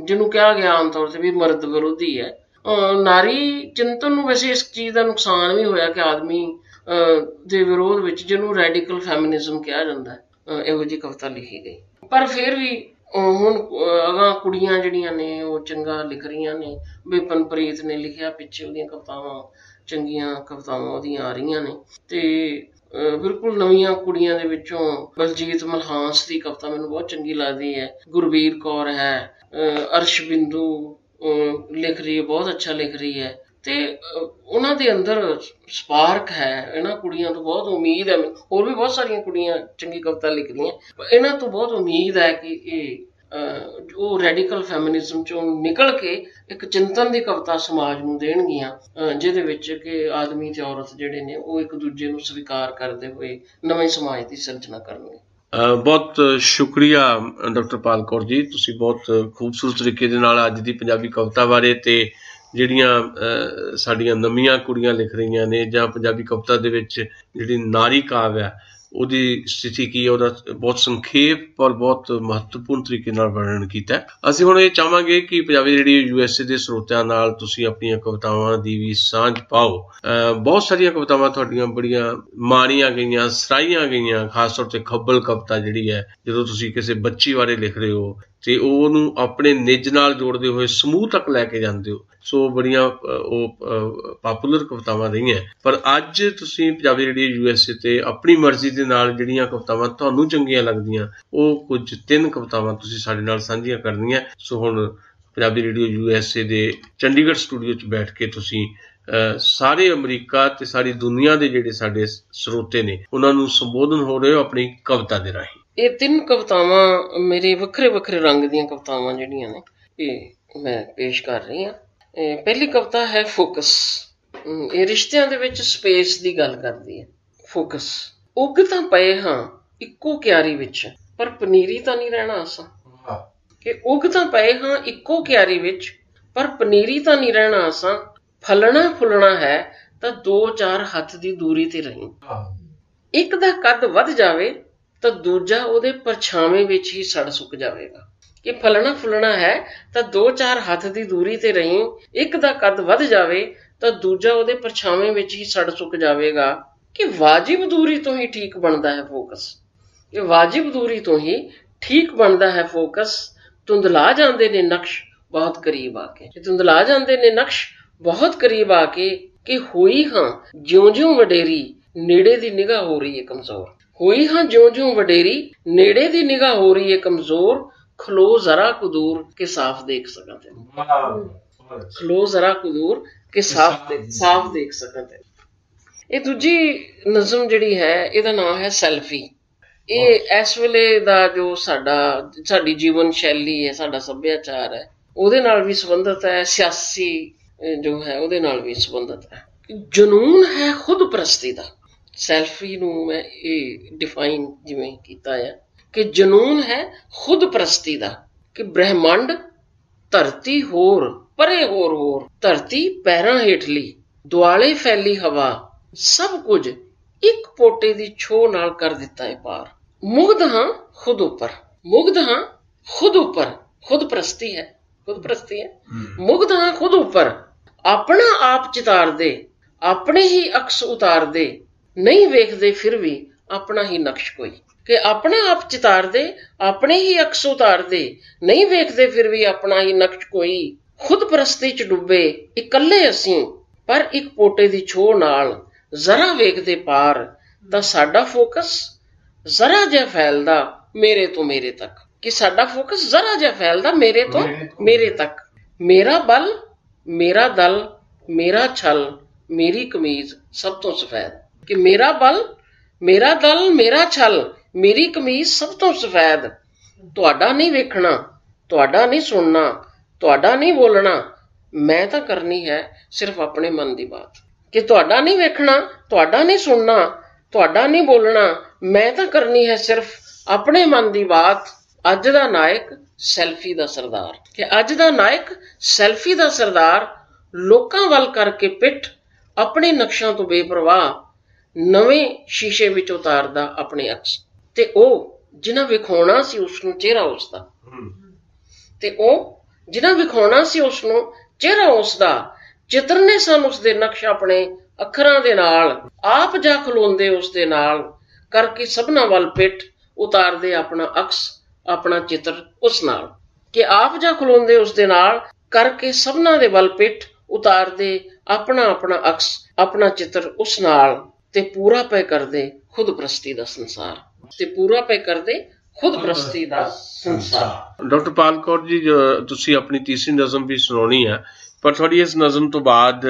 ਜਿਹਨੂੰ ਕਿਹਾ ਗਿਆ ਆਮ ਤੌਰ ਤੇ ਵੀ ਮਰਦ ਵਿਰੋਧੀ ਹੈ। ਨਾਰੀ ਚਿੰਤਨ ਨੂੰ ਵੈਸੇ ਇਸ ਚੀਜ਼ ਦਾ ਨੁਕਸਾਨ ਵੀ ਹੋਇਆ ਕਿ ਆਦਮੀ ਦੇ ਵਿਰੋਧ ਵਿੱਚ, ਜਿਹਨੂੰ ਰੈਡੀਕਲ ਫੈਮਿਨਿਜ਼ਮ ਕਿਹਾ ਜਾਂਦਾ, ਇਹੋ ਜਿਹੀ ਕਵਿਤਾ ਲਿਖੀ ਗਈ। ਪਰ ਫਿਰ ਵੀ ਹੁਣ ਅਗਾਂਹ ਕੁੜੀਆਂ ਜਿਹੜੀਆਂ ਨੇ ਉਹ ਚੰਗਾ ਲਿਖ ਰਹੀਆਂ ਨੇ। ਬਿਪਨ ਪ੍ਰੀਤ ਨੇ ਲਿਖਿਆ, ਪਿੱਛੇ ਉਹਦੀਆਂ ਕਵਿਤਾਵਾਂ, ਚੰਗੀਆਂ ਕਵਿਤਾਵਾਂ ਉਹਦੀਆਂ ਆ ਰਹੀਆਂ ਨੇ। ਤੇ ਬਿਲਕੁਲ ਨਵੀਆਂ ਕੁੜੀਆਂ ਦੇ ਵਿੱਚੋਂ ਬਲਜੀਤ ਮਲਹਾਂਸ ਦੀ ਕਵਿਤਾ ਮੈਨੂੰ ਬਹੁਤ ਚੰਗੀ ਲੱਗਦੀ ਹੈ। ਗੁਰਬੀਰ ਕੌਰ ਹੈ, ਅਰਸ਼ਬਿੰਦੂ ਲਿਖ ਰਹੀ ਹੈ, ਬਹੁਤ ਅੱਛਾ ਲਿਖ ਰਹੀ ਹੈ। ਤੇ ਉਹਨਾਂ ਦੇ ਅੰਦਰ ਸਪਾਰਕ ਹੈ। ਇਹਨਾਂ ਕੁੜੀਆਂ ਤੋਂ ਬਹੁਤ ਉਮੀਦ ਹੈ। ਹੋਰ ਵੀ ਬਹੁਤ ਸਾਰੀਆਂ ਕੁੜੀਆਂ ਚੰਗੀ ਕਵਿਤਾ ਲਿਖਦੀਆਂ, ਇਹਨਾਂ ਤੋਂ ਬਹੁਤ ਉਮੀਦ ਹੈ ਕਿ ਇਹ ਉਹ ਰੈਡੀਕਲ ਫੈਮਿਨਿਜ਼ਮ ਚੋਂ ਨਿਕਲ ਕੇ ਇੱਕ ਚਿੰਤਨ ਦੀ ਕਵਿਤਾ ਸਮਾਜ ਨੂੰ ਦੇਣਗੀਆਂ, ਜਿਹਦੇ ਵਿੱਚ ਕਿ ਆਦਮੀ ਤੇ ਔਰਤ ਜਿਹੜੇ ਨੇ ਉਹ ਇੱਕ ਦੂਜੇ ਨੂੰ ਸਵੀਕਾਰ ਕਰਦੇ ਹੋਏ ਨਵੇਂ ਸਮਾਜ ਦੀ ਸਿਰਜਣਾ ਕਰਨਗੇ। ਬਹੁਤ ਸ਼ੁਕਰੀਆ ਡਾਕਟਰ ਪਾਲ ਕੌਰ ਜੀ, ਤੁਸੀਂ ਬਹੁਤ ਖੂਬਸੂਰਤ ਤਰੀਕੇ ਦੇ ਨਾਲ ਅੱਜ ਦੀ ਪੰਜਾਬੀ ਕਵਿਤਾ ਬਾਰੇ ਤੇ ਜਿਹੜੀਆਂ ਸਾਡੀਆਂ ਨਵੀਆਂ ਕੁੜੀਆਂ ਲਿਖ ਰਹੀਆਂ ਨੇ ਜਾਂ ਪੰਜਾਬੀ ਕਵਿਤਾ ਦੇ ਵਿੱਚ ਜਿਹੜੀ ਨਾਰੀ ਕਾਵਿ ਹੈ ਉਹਦੀ ਸਥਿਤੀ ਕੀ ਹੈ ਉਹਦਾ ਬਹੁਤ ਸੰਖੇਪ ਔਰ ਬਹੁਤ ਮਹੱਤਵਪੂਰਨ ਤਰੀਕੇ ਨਾਲ ਵਰਣਨ ਕੀਤਾ। ਅਸੀਂ ਹੁਣ ਇਹ ਚਾਹਾਂਗੇ ਕਿ ਪੰਜਾਬੀ ਰੇਡੀਓ USA ਦੇ ਸਰੋਤਿਆਂ ਨਾਲ ਤੁਸੀਂ ਆਪਣੀਆਂ ਕਵਿਤਾਵਾਂ ਦੀ ਵੀ ਸਾਂਝ ਪਾਓ। ਬਹੁਤ ਸਾਰੀਆਂ ਕਵਿਤਾਵਾਂ ਤੁਹਾਡੀਆਂ ਬੜੀਆਂ ਮਾਣੀਆਂ ਗਈਆਂ, ਸਰਾਹੀਆਂ ਗਈਆਂ, ਖਾਸ ਤੌਰ ਤੇ ਖੱਬਲ ਕਵਿਤਾ ਜਿਹੜੀ ਹੈ, ਜਦੋਂ ਤੁਸੀਂ ਕਿਸੇ ਬੱਚੀ ਬਾਰੇ ਲਿਖ ਰਹੇ ਹੋ ਤੇ ਉਹਨੂੰ ਆਪਣੇ ਨਿੱਜ ਨਾਲ ਜੋੜਦੇ ਹੋਏ ਸਮੂਹ ਤੱਕ ਲੈ ਕੇ ਜਾਂਦੇ ਹੋ, ਸੋ ਬੜੀਆਂ ਉਹ ਪਾਪੂਲਰ ਕਵਿਤਾਵਾਂ ਰਹੀਆਂ। ਪਰ ਅੱਜ ਤੁਸੀਂ ਪੰਜਾਬੀ ਰੇਡੀਓ USA ਤੇ ਆਪਣੀ ਮਰਜ਼ੀ ਦੇ ਨਾਲ ਜਿਹੜੀਆਂ ਕਵਿਤਾਵਾਂ ਤੁਹਾਨੂੰ ਚੰਗੀਆਂ ਲੱਗਦੀਆਂ ਉਹ ਕੁਝ 3 ਕਵਿਤਾਵਾਂ ਤੁਸੀਂ ਸਾਡੇ ਨਾਲ ਸਾਂਝੀਆਂ ਕਰਨੀਆਂ। ਸੋ ਹੁਣ ਪੰਜਾਬੀ ਰੇਡੀਓ USA ਦੇ ਚੰਡੀਗੜ੍ਹ ਸਟੂਡੀਓ 'ਚ ਬੈਠ ਕੇ ਤੁਸੀਂ ਸਾਰੇ ਅਮਰੀਕਾ ਤੇ ਸਾਰੀ ਦੁਨੀਆ ਦੇ ਜਿਹੜੇ ਸਾਡੇ ਸਰੋਤੇ ਨੇ ਉਹਨਾਂ ਨੂੰ ਸੰਬੋਧਨ ਹੋ ਰਹੇ ਹੋ ਆਪਣੀ ਕਵਿਤਾ ਦੇ ਰਾਹੀਂ। ਇਹ 3 ਕਵਿਤਾਵਾਂ ਮੇਰੇ ਵੱਖਰੇ ਵੱਖਰੇ ਰੰਗ ਦੀਆਂ ਕਵਿਤਾਵਾਂ ਜਿਹੜੀਆਂ ਨੇ ਇਹ ਮੈਂ ਪੇਸ਼ ਕਰ ਰਹੀ ਹਾਂ। ਪਹਿਲੀ ਕਵਿਤਾ ਹੈ ਫੋਕਸ। ਇਹ ਰਿਸ਼ਤਿਆਂ ਦੇ ਵਿੱਚ ਸਪੇਸ ਦੀ ਗੱਲ ਕਰਦੀ ਹੈ। ਫੋਕਸ। ਉੱਗ ਤਾਂ ਪਏ ਹਾਂ ਇੱਕੋ ਕਿਆਰੀ ਵਿੱਚ, ਪਰ ਪਨੀਰੀ ਤਾਂ ਨਹੀਂ ਰਹਿਣਾ ਅਸਾਂ। ਕਿ ਉੱਗ ਤਾਂ ਪਏ ਹਾਂ ਇੱਕੋ ਕਿਆਰੀ ਵਿੱਚ, ਪਰ ਪਨੀਰੀ ਤਾਂ ਨਹੀਂ ਰਹਿਣਾ ਅਸਾਂ। ਫਲਣਾ ਫੁੱਲਣਾ ਹੈ ਤਾਂ 2-4 ਹੱਥ ਦੀ ਦੂਰੀ ਤੇ ਰਹੀ। ਇੱਕ ਦਾ ਕੱਦ ਵੱਧ ਜਾਵੇ ਤਾਂ ਦੂਜਾ ਉਹਦੇ ਪਰਛਾਵੇਂ ਵਿੱਚ ਹੀ ਸੜ ਸੁੱਕ ਜਾਵੇਗਾ। ਕਿ ਫਲਣਾ ਫੁੱਲਣਾ ਹੈ ਤਾਂ 2-4 ਹੱਥ ਦੀ ਦੂਰੀ ਤੇ ਰਹੀ, ਇੱਕ ਦਾ ਕੱਦ ਵੱਧ ਜਾਵੇ ਤਾਂ ਦੂਜਾ ਉਹਦੇ ਪਰਛਾਵੇਂ ਵਿੱਚ ਹੀ ਸੜ ਸੁੱਕ ਜਾਵੇਗਾ। ਕਿ ਵਾਜਿਬ ਦੂਰੀ ਤੋਂ ਹੀ ਠੀਕ ਬਣਦਾ ਹੈ ਫੋਕਸ। ਇਹ ਵਾਜਿਬ ਦੂਰੀ ਤੋਂ ਹੀ ਠੀਕ ਬਣਦਾ ਹੈ ਫੋਕਸ। ਧੁੰਦਲਾ ਜਾਂਦੇ ਨੇ ਨਕਸ਼ ਬਹੁਤ ਕਰੀਬ ਆ ਕੇ, ਧੁੰਦਲਾ ਜਾਂਦੇ ਨੇ ਨਕਸ਼ ਬਹੁਤ ਕਰੀਬ ਆ ਕੇ। ਕਿ ਹੋਈ ਹਾਂ ਜਿਉਂ-ਜਿਉਂ ਵਡੇਰੀ, ਨੇੜੇ ਦੀ ਨਿਗਾਹ ਹੋ ਰਹੀ ਹੈ ਕਮਜ਼ੋਰ। ਹੋਈ ਹਾਂ ਜਿਉਂ-ਜਿਉਂ ਵਡੇਰੀ, ਨੇੜੇ ਦੀ ਨਿਗਾਹ ਹੋ ਰਹੀ ਹੈ ਕਮਜ਼ੋਰ। ਖਲੋ ਜ਼ਰਾ ਕੁ ਦੂਰ ਕਿ ਸਾਫ਼ ਦੇਖ ਸਕਾਂ ਤੈਨੂੰ। ਖਲੋ ਜ਼ਰਾ ਕੁ ਦੂਰ ਕਿ ਸਾਫ਼ ਦੇਖ ਸਕਾਂ ਤੈਨੂੰ। ਇਹ ਦੂਜੀ ਨਜ਼ਮ ਜਿਹੜੀ ਹੈ ਇਹਦਾ ਨਾਮ ਹੈ ਸੈਲਫੀ। ਇਹ ਇਸ ਵੇਲੇ ਦਾ ਜੋ ਸਾਡੀ ਜੀਵਨ ਸ਼ੈਲੀ ਹੈ, ਸਾਡਾ ਸੱਭਿਆਚਾਰ ਹੈ, ਉਹਦੇ ਨਾਲ ਵੀ ਸੰਬੰਧਿਤ ਹੈ। ਸਿਆਸੀ ਜੋ ਹੈ ਉਹਦੇ ਨਾਲ ਵੀ ਸੰਬੰਧਿਤ ਹੈ। ਜਨੂਨ ਹੈ ਖੁਦ ਪ੍ਰਸਤੀ ਦਾ। ਸੈਲਫੀ ਨੂੰ ਮੈਂ ਇਹ ਡਿਫਾਈਨ ਜਿਵੇਂ ਕੀਤਾ ਹੈ ਕਿ ਜਨੂਨ ਹੈ ਖੁਦ ਪ੍ਰਸਤੀ ਦਾ। ਕਿ ਬ੍ਰਹਿਮੰਡ ਧਰਤੀ ਹੋਰ ਪਰੇ ਹੋਰ, ਧਰਤੀ ਪੈਰਾਂ ਹੇਠਲੀ, ਦੁਆਲੇ ਫੈਲੀ ਹਵਾ, ਸਭ ਕੁਝ ਇੱਕ ਪੋਟੇ ਦੀ ਛੋਹ ਨਾਲ ਕਰ ਦਿੱਤਾ ਹੈ ਪਾਰ। ਮੁਗਧ ਹਾਂ ਖੁਦ ਉੱਪਰ, ਮੁਗਧ ਹਾਂ ਖੁਦ ਉੱਪਰ, ਖੁਦ ਪ੍ਰਸਤੀ ਹੈ, ਖੁਦ ਪ੍ਰਸਤੀ ਹੈ। ਮੁਗਧ ਹਾਂ ਖੁਦ ਉੱਪਰ, ਆਪਣਾ ਆਪ ਚਿਤਾਰਦੇ, ਆਪਣੇ ਹੀ ਅਕਸ ਉਤਾਰਦੇ, ਨਹੀਂ ਵੇਖਦੇ ਫਿਰ ਵੀ ਆਪਣਾ ਹੀ ਨਕਸ਼ ਕੋਈ। ਕਿ ਆਪਣਾ ਆਪ ਚਿਤਾਰਦੇ, ਆਪਣੇ ਹੀ ਅਕਸ ਉਤਾਰਦੇ, ਨਹੀਂ ਵੇਖਦੇ ਫਿਰ ਵੀ ਆਪਣਾ ਹੀ ਨਕਸ਼ ਕੋਈ। ਖੁਦ ਪ੍ਰਸਤੀ ਚ ਡੁੱਬੇ ਇਕੱਲੇ ਅਸੀਂ, ਪਰ ਇੱਕ ਪੋਟੇ ਦੀ ਛੋਹ ਨਾਲ ਜ਼ਰਾ ਵੇਖਦੇ ਪਾਰ। ਤਾਂ ਸਾਡਾ ਫੋਕਸ ਜ਼ਰਾ ਜਿਹਾ ਫੈਲਦਾ ਮੇਰੇ ਤੋਂ ਮੇਰੇ ਤੱਕ। ਕਿ ਸਾਡਾ ਫੋਕਸ ਜ਼ਰਾ ਜਿਹਾ ਫੈਲਦਾ ਮੇਰੇ ਤੋਂ ਮੇਰੇ ਤੱਕ। ਮੇਰਾ ਬਲ, ਮੇਰਾ ਦਲ, ਮੇਰਾ ਛਲ, ਮੇਰੀ ਕਮੀਜ਼ ਸਭ ਤੋਂ ਸਫੈਦ। ਕਿ ਮੇਰਾ ਬਲ, ਮੇਰਾ ਦਲ, ਮੇਰਾ ਛਲ, ਮੇਰੀ ਕਮੀਜ਼ ਸਭ ਤੋਂ ਸਫੈਦ। ਤੁਹਾਡਾ ਨਹੀਂ ਵੇਖਣਾ, ਤੁਹਾਡਾ ਨਹੀਂ ਸੁਣਨਾ, ਤੁਹਾਡਾ ਨਹੀਂ ਬੋਲਣਾ, ਮੈਂ ਤਾਂ ਕਰਨੀ ਹੈ ਸਿਰਫ ਆਪਣੇ ਮਨ ਦੀ ਬਾਤ। ਕਿ ਤੁਹਾਡਾ ਨਹੀਂ ਵੇਖਣਾ, ਤੁਹਾਡਾ ਨਹੀਂ ਸੁਣਨਾ, ਤੁਹਾਡਾ ਨਹੀਂ ਬੋਲਣਾ, ਮੈਂ ਤਾਂ ਕਰਨੀ ਹੈ ਸਿਰਫ ਆਪਣੇ ਮਨ ਦੀ ਬਾਤ। ਅੱਜ ਦਾ ਨਾਇਕ ਸੈਲਫੀ ਦਾ ਸਰਦਾਰ। ਕਿ ਅੱਜ ਦਾ ਨਾਇਕ ਸੈਲਫੀ ਦਾ ਸਰਦਾਰ, ਲੋਕਾਂ ਵੱਲ ਕਰਕੇ ਪਿੱਠ, ਆਪਣੇ ਨਕਸ਼ਾਂ ਤੋਂ ਬੇਪਰਵਾਹ, ਨਵੇਂ ਸ਼ੀਸ਼ੇ ਵਿੱਚ ਉਤਾਰਦਾ ਆਪਣੇ ਅਕਸ। ਤੇ ਉਹ ਜਿਨ੍ਹਾਂ ਵਿਖਾਉਣਾ ਸੀ ਉਸਨੂੰ ਚਿਹਰਾ ਉਸਦਾ, ਤੇ ਉਹ ਜਿਨ੍ਹਾਂ ਵਿਖਾਉਣਾ ਸੀ ਉਸਨੂੰ ਚਿਹਰਾ ਉਸਦਾ, ਚਿਤਰਨੇ ਸਨ ਉਸਦੇ ਨਕਸ਼ ਆਪਣੇ ਅੱਖਰਾਂ ਦੇ ਨਾਲ। ਆਪ ਜਾ ਖਲੋਂਦੇ ਉਸਦੇ ਨਾਲ, ਕਰਕੇ ਸਭਨਾਂ ਵੱਲ ਪਿੱਠ, ਉਤਾਰਦੇ ਆਪਣਾ ਅਕਸ, ਆਪਣਾ ਚਿੱਤਰ ਉਸ ਨਾਲ। ਕਿ ਆਪ ਜਾ ਖਲੋਂਦੇ ਉਸਦੇ ਨਾਲ, ਕਰਕੇ ਸਭਨਾਂ ਦੇ ਵੱਲ ਪਿੱਠ, ਉਤਾਰਦੇ ਆਪਣਾ ਆਪਣਾ ਅਕਸ, ਆਪਣਾ ਚਿੱਤਰ ਉਸ ਨਾਲ। ਤੇ ਪੂਰਾ ਪੈ ਕਰਦੇ ਖੁਦ ਪ੍ਰਸਤੀ ਦਾ ਸੰਸਾਰ, ਤੇ ਪੂਰਾ ਪੈ ਕਰਦੇ ਖੁਦ ਪ੍ਰਸਤੀ ਦਾ ਸੰਸਾਰ। ਡਾਕਟਰ ਪਾਲ ਕੌਰ ਜੀ, ਤੁਸੀਂ ਆਪਣੀ ਤੀਸਰੀ ਨਜ਼ਮ ਵੀ ਸੁਣਾਉਣੀ ਹੈ, ਪਰ ਤੁਹਾਡੀ ਇਸ ਨਜ਼ਮ ਤੋਂ ਬਾਅਦ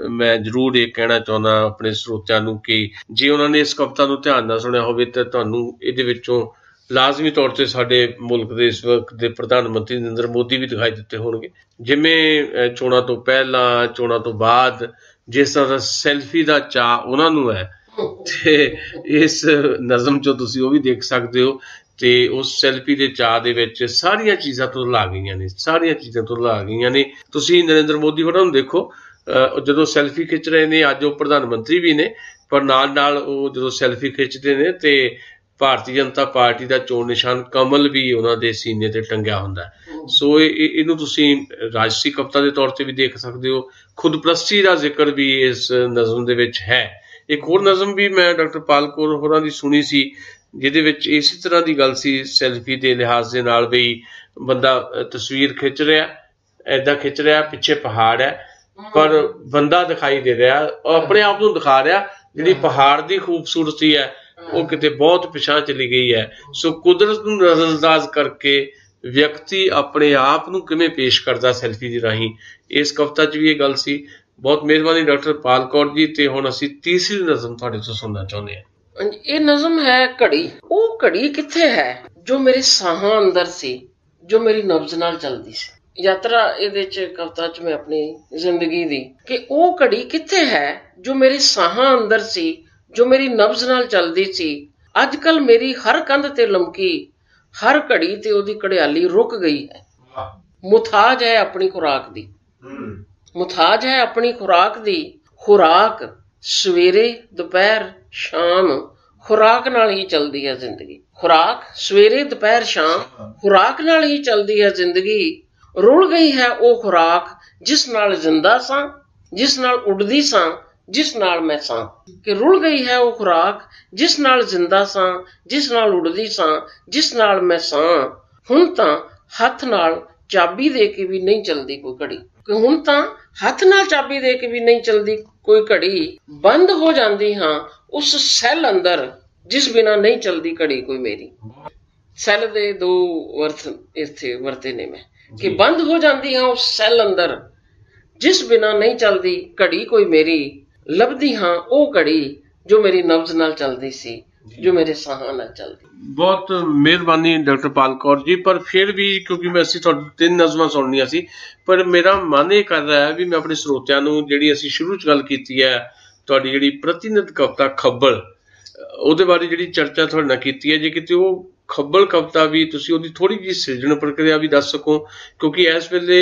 ਮੈਂ ਜ਼ਰੂਰ ਇਹ ਕਹਿਣਾ ਚਾਹੁੰਦਾ ਆਪਣੇ ਸਰੋਤਿਆਂ ਨੂੰ ਕਿ ਜੇ ਉਹਨਾਂ ਨੇ ਇਸ ਕਵਿਤਾ ਨੂੰ ਧਿਆਨ ਨਾਲ ਸੁਣਿਆ ਹੋਵੇ ਤਾਂ ਤੁਹਾਨੂੰ ਇਹਦੇ ਵਿੱਚੋਂ ਲਾਜ਼ਮੀ ਤੌਰ ਤੇ ਸਾਡੇ ਮੁਲਕ ਦੇ ਇਸ ਵਕਤ ਦੇ ਪ੍ਰਧਾਨ ਮੰਤਰੀ ਨਰਿੰਦਰ ਮੋਦੀ ਵੀ ਦਿਖਾਈ ਦਿੱਤੇ ਹੋਣਗੇ। ਜਿਵੇਂ ਚੋਣਾਂ ਤੋਂ ਪਹਿਲਾਂ, ਚੋਣਾਂ ਤੋਂ ਬਾਅਦ ਜਿਸ ਤਰ੍ਹਾਂ ਦਾ ਸੈਲਫੀ ਦਾ ਚਾਅ ਉਹਨਾਂ ਨੂੰ ਹੈ, ਤੇ ਇਸ ਨਜ਼ਮ ਚੋਂ ਤੁਸੀਂ ਉਹ ਵੀ ਦੇਖ ਸਕਦੇ ਹੋ। ਤੇ ਉਸ ਸੈਲਫੀ ਦੇ ਚਾਅ ਦੇ ਵਿੱਚ ਸਾਰੀਆਂ ਚੀਜ਼ਾਂ ਤੋਂ ਲਾ ਗਈਆਂ ਨੇ, ਸਾਰੀਆਂ ਚੀਜ਼ਾਂ ਤੋਂ ਲਾ ਗਈਆਂ ਨੇ। ਤੁਸੀਂ ਨਰਿੰਦਰ ਮੋਦੀ ਹੋਰਾਂ ਨੂੰ ਦੇਖੋ, ਜਦੋਂ ਸੈਲਫੀ ਖਿੱਚ ਰਹੇ ਨੇ, ਅੱਜ ਉਹ ਪ੍ਰਧਾਨ ਮੰਤਰੀ ਵੀ ਨੇ, ਪਰ ਨਾਲ ਨਾਲ ਉਹ ਜਦੋਂ ਸੈਲਫੀ ਖਿੱਚਦੇ ਨੇ ਤੇ ਭਾਰਤੀ ਜਨਤਾ ਪਾਰਟੀ ਦਾ ਚੋਣ ਨਿਸ਼ਾਨ ਕਮਲ ਵੀ ਉਹਨਾਂ ਦੇ ਸੀਨੇ ਤੇ ਟੰਗਿਆ ਹੁੰਦਾ। ਸੋ ਇਹਨੂੰ ਤੁਸੀਂ ਰਾਜਸੀ ਕਵਿਤਾ ਦੇ ਤੌਰ ਤੇ ਵੀ ਦੇਖ ਸਕਦੇ ਹੋ। ਖੁਦਪ੍ਰਸਤੀ ਦਾ ਜ਼ਿਕਰ ਵੀ ਇਸ ਨਜ਼ਮ ਦੇ ਵਿੱਚ ਹੈ। ਇੱਕ ਹੋਰ ਨਜ਼ਮ ਵੀ ਮੈਂ ਡਾਕਟਰ ਪਾਲ ਕੌਰ ਹੋਰਾਂ ਦੀ ਸੁਣੀ ਸੀ, ਜਿਹਦੇ ਵਿੱਚ ਇਸੇ ਤਰ੍ਹਾਂ ਦੀ ਗੱਲ ਸੀ ਸੈਲਫੀ ਦੇ ਲਿਹਾਜ਼ ਦੇ ਨਾਲ, ਵੀ ਬੰਦਾ ਤਸਵੀਰ ਖਿੱਚ ਰਿਹਾ, ਏਦਾਂ ਖਿੱਚ ਰਿਹਾ, ਪਿੱਛੇ ਪਹਾੜ ਹੈ ਪਰ ਬੰਦਾ ਦਿਖਾਈ ਦੇ ਰਿਹਾ, ਉਹ ਆਪਣੇ ਆਪ ਨੂੰ ਦਿਖਾ ਰਿਹਾ। ਜਿਹੜੀ ਪਹਾੜ ਦੀ ਖੂਬਸੂਰਤੀ ਹੈ ਉਹ ਕਿਤੇ ਬਹੁਤ ਪਿਛਾਂਹ ਚਲੀ ਗਈ ਹੈ। ਸੋ ਕੁਦਰਤ ਨੂੰ ਨਜ਼ਰਅੰਦਾਜ਼ ਕਰਕੇ ਵਿਅਕਤੀ ਆਪਣੇ ਆਪ ਨੂੰ ਕਿਵੇਂ ਪੇਸ਼ ਕਰਦਾ ਸੈਲਫੀ ਦੇ ਰਾਹੀਂ, ਇਸ ਕਵਿਤਾ 'ਚ ਵੀ ਇਹ ਗੱਲ ਸੀ। ਬਹੁਤ ਮਿਹਰਬਾਨੀ ਡਾਕਟਰ ਪਾਲ ਕੌਰ ਜੀ। ਤੇ ਹੁਣ ਅਸੀਂ ਤੀਸਰੀ ਨਜ਼ਮ ਤੁਹਾਡੇ ਤੋਂ ਸੁਣਨਾ ਚਾਹੁੰਦੇ ਹਾਂ। ਇਹ ਨਜ਼ਮ ਹੈ ਘੜੀ। ਉਹ ਘੜੀ ਕਿੱਥੇ ਹੈ ਜੋ ਮੇਰੇ ਸਾਹਾਂ ਅੰਦਰ ਸੀ, ਜੋ ਮੇਰੀ ਨਬਜ਼ ਨਾਲ ਚੱਲਦੀ ਸੀ। ਯਾਤਰਾ ਇਹਦੇ 'ਚ ਕਵਿਤਾ 'ਚ ਮੈਂ ਆਪਣੀ ਜ਼ਿੰਦਗੀ ਦੀ, ਕਿ ਉਹ ਘੜੀ ਕਿੱਥੇ ਹੈ ਜੋ ਮੇਰੇ ਸਾਹਾਂ ਅੰਦਰ ਸੀ, ਜੋ ਮੇਰੀ ਨਬਜ਼ ਨਾਲ ਚੱਲਦੀ ਸੀ। ਅੱਜ ਕੱਲ ਮੇਰੀ ਹਰ ਕੰਧ ਤੇ ਲਮਕੀ, ਹਰ ਘੜੀ ਤੇ ਉਹਦੀ ਘੜਿਆਲੀ ਰੁਕ ਗਈ ਹੈ। ਮੁਥਾਜ ਹੈ ਆਪਣੀ ਖੁਰਾਕ ਦੀ, ਮੁਥਾਜ ਹੈ ਆਪਣੀ ਖੁਰਾਕ ਦੀ। ਖੁਰਾਕ ਸਵੇਰੇ ਦੁਪਹਿਰ ਸ਼ਾਮ, ਖੁਰਾਕ ਨਾਲ ਹੀ ਚੱਲਦੀ ਹੈ ਜ਼ਿੰਦਗੀ। खुराक सवेरे दोपहर शाम, खुराक नाल ही चलदी है जिंदगी। रुल गई है वो खुराक जिस नाल जिंदा सां, जिस नाल उड़दी सां, जिस नाल मैं सां। कि रुल गई है वो खुराक जिस नाल जिंदा सां, जिस नाल उड़दी सां, जिस नाल मैं सां। हुण तां हथ नाल चाबी दे के भी नहीं चलदी कोई घड़ी, कि हुण तां हथ नाल चाबी दे के भी नहीं चलदी कोई घड़ी। बंद हो जांदी हां उस सैल अंदर जिस बिना नहीं चलदी घड़ी कोई मेरी। सैल दे दो अर्थ इत्थे वरते ने मैं, कि बंद हो जांदी हां उस सैल अंदर जिस बिना नहीं चलदी घड़ी कोई मेरी। लभदी हां ओ घड़ी जो मेरी नब्ज नाल चलदी सी, जो मेरे साहां नाल चलदी। बहुत मेहरबानी डॉक्टर पाल कौर जी। पर फिर भी क्योंकि मैं ਅਸੀਂ ਤੁਹਾਡੀ 3 ਨਜ਼ਮਾਂ ਸੁਣਨੀਆਂ ਸੀ, ਪਰ ਮੇਰਾ ਮਨ ਇਹ ਕਰ ਰਿਹਾ ਹੈ ਵੀ ਮੈਂ ਆਪਣੇ ਸਰੋਤਿਆਂ ਨੂੰ ਜਿਹੜੀ ਅਸੀਂ ਸ਼ੁਰੂ 'ਚ ਗੱਲ ਕੀਤੀ ਹੈ ਤੁਹਾਡੀ ਜਿਹੜੀ ਪ੍ਰਤੀਨਿਧ ਕਵਿਤਾ ਖੱਬਲ, ਉਹਦੇ ਬਾਰੇ ਜਿਹੜੀ ਚਰਚਾ ਤੁਹਾਡੇ ਨਾਲ ਕੀਤੀ ਹੈ, ਜੇ ਕਿਤੇ ਉਹ ਖੱਬਲ ਕਵਿਤਾ ਵੀ ਤੁਸੀਂ ਉਹਦੀ ਥੋੜੀ ਜਿਹੀ ਸਿਰਜਣ ਪ੍ਰਕਿਰਿਆ ਵੀ ਦੱਸ ਸਕੋ, ਕਿਉਂਕਿ ਇਸ ਵੇਲੇ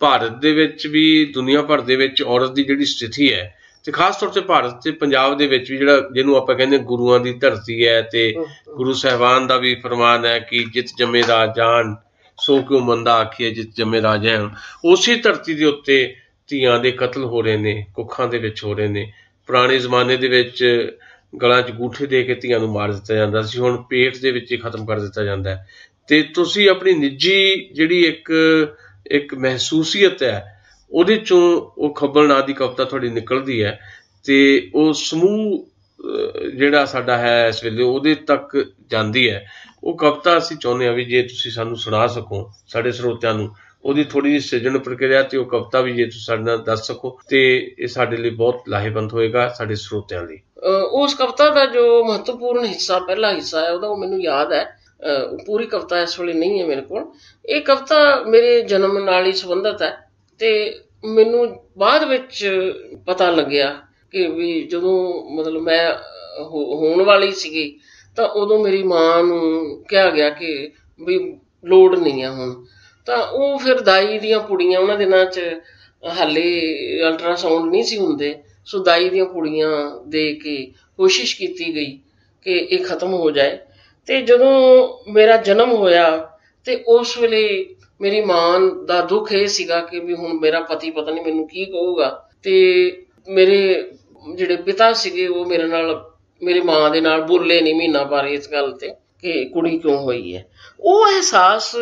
ਭਾਰਤ ਦੇ ਵਿੱਚ ਵੀ ਦੁਨੀਆ ਭਰ ਦੇ ਵਿੱਚ ਔਰਤ ਦੀ ਜਿਹੜੀ ਸਥਿਤੀ ਹੈ ਤੇ ਖਾਸ ਤੌਰ ਤੇ ਭਾਰਤ ਤੇ ਪੰਜਾਬ ਦੇ ਵਿੱਚ ਵੀ ਜਿਹੜਾ ਜਿਹਨੂੰ ਆਪਾਂ ਕਹਿੰਦੇ ਗੁਰੂਆਂ ਦੀ ਧਰਤੀ ਹੈ ਤੇ ਗੁਰੂ ਸਾਹਿਬਾਨ ਦਾ ਵੀ ਫਰਮਾਨ ਹੈ ਕਿ ਜਿਤ ਜੰਮੇ ਰਾਜਾਨ ਸੋ ਕਿਉਂ ਮੰਦਾ ਆਖੀਏ ਜਿਤ ਜੰਮੇ ਰਾਜਾਨ। ਉਸੇ ਧਰਤੀ ਦੇ ਉੱਤੇ ਧੀਆਂ ਦੇ ਕਤਲ ਹੋ ਰਹੇ ਨੇ, ਕੁੱਖਾਂ ਦੇ ਵਿੱਚ ਹੋ ਰਹੇ ਨੇ। ਪੁਰਾਣੇ ਜ਼ਮਾਨੇ ਦੇ ਵਿੱਚ ਗਲਾਂ 'ਚ ਗੂਠੇ ਦੇ ਕੇ ਧੀਆਂ ਨੂੰ ਮਾਰ ਦਿੱਤਾ ਜਾਂਦਾ ਸੀ, ਹੁਣ ਪੇਟ ਦੇ ਵਿੱਚ ਹੀ ਖਤਮ ਕਰ ਦਿੱਤਾ ਜਾਂਦਾ ਹੈ। ਤੇ ਤੁਸੀਂ ਆਪਣੀ ਨਿੱਜੀ ਜਿਹੜੀ ਇੱਕ ਮਹਿਸੂਸੀਅਤ ਹੈ ਉਹਦੇ ਚੋਂ ਉਹ ਖੱਬਲ ਨਾਂ ਦੀ ਕਵਿਤਾ ਤੁਹਾਡੀ ਨਿਕਲਦੀ ਹੈ ਤੇ ਉਹ ਸਮੂਹ ਜਿਹੜਾ ਸਾਡਾ ਹੈ ਇਸ ਵੇਲੇ ਉਹਦੇ ਤੱਕ ਜਾਂਦੀ ਹੈ। ਉਹ ਕਵਿਤਾ ਅਸੀਂ ਚਾਹੁੰਦੇ ਹਾਂ ਵੀ ਜੇ ਤੁਸੀਂ ਸਾਨੂੰ ਸੁਣਾ ਸਕੋ ਸਾਡੇ ਸਰੋਤਿਆਂ ਨੂੰ ਉਹਦੀ ਥੋੜੀ ਜਿਹੀ ਸਿਰਜਣ ਪ੍ਰਕਿਰਿਆ ਤੇ ਉਹ ਕਵਿਤਾ ਵੀ ਜੇ ਤੁਸੀਂ ਸਾਡੇ ਨਾਲ ਦੱਸ ਸਕੋ ਤੇ ਇਹ ਸਾਡੇ ਲਈ ਬਹੁਤ ਲਾਹੇਵੰਦ ਹੋਏਗਾ ਸਾਡੇ ਸਰੋਤਿਆਂ ਲਈ। ਉਸ ਕਵਿਤਾ ਦਾ ਜੋ ਮਹੱਤਵਪੂਰਨ ਹਿੱਸਾ, ਪਹਿਲਾ ਹਿੱਸਾ ਹੈ ਉਹਦਾ, ਉਹ ਮੈਨੂੰ ਯਾਦ ਹੈ। ਪੂਰੀ ਕਵਿਤਾ ਇਸ ਵੇਲੇ ਨਹੀਂ ਹੈ ਮੇਰੇ ਕੋਲ। ਇਹ ਕਵਿਤਾ ਮੇਰੇ ਜਨਮ ਨਾਲ ਹੀ ਸੰਬੰਧਿਤ ਹੈ ਤੇ ਮੈਨੂੰ ਬਾਅਦ ਵਿੱਚ ਪਤਾ ਲੱਗਿਆ ਕਿ ਵੀ ਜਦੋਂ ਮਤਲਬ ਮੈਂ ਹੋਣ ਵਾਲੀ ਸੀਗੀ ਤਾਂ ਉਦੋਂ ਮੇਰੀ ਮਾਂ ਨੂੰ ਕਿਹਾ ਗਿਆ ਕਿ ਵੀ ਲੋੜ ਨਹੀਂ ਆ ਹੁਣ। ਤਾਂ ਉਹ ਫਿਰ ਦਾਈ ਦੀਆਂ ਪੁੜੀਆਂ, ਉਹਨਾਂ ਦਿਨਾਂ 'ਚ ਹਾਲੇ ਅਲਟਰਾਸਾਊਂਡ ਨਹੀਂ ਸੀ ਹੁੰਦੇ, ਸੋ ਦਾਈ ਦੀਆਂ ਪੁੜੀਆਂ ਦੇ ਕੇ ਕੋਸ਼ਿਸ਼ ਕੀਤੀ ਗਈ ਕਿ ਇਹ ਖਤਮ ਹੋ ਜਾਏ। ਤੇ ਜਦੋਂ ਮੇਰਾ ਜਨਮ ਹੋਇਆ ਤੇ ਉਸ ਵੇਲੇ ਮੇਰੀ ਮਾਂ ਦਾ ਦੁੱਖ ਇਹ ਸੀਗਾ ਕਿ ਵੀ ਹੁਣ ਮੇਰਾ ਪਤੀ ਪਤਾ ਨਹੀਂ ਮੈਨੂੰ ਕੀ ਕਹੂਗਾ। ਤੇ ਮੇਰੇ ਜਿਹੜੇ ਪਿਤਾ ਸੀਗੇ ਉਹ ਮੇਰੀ ਮਾਂ ਦੇ ਨਾਲ ਬੋਲੇ ਨਹੀਂ ਮਹੀਨਾ ਭਰ ਇਸ ਗੱਲ ਤੇ ਕਿ ਕੁੜੀ ਕਿਉਂ ਹੋਈ ਹੈ। ਉਹ ਅਹਿਸਾਸ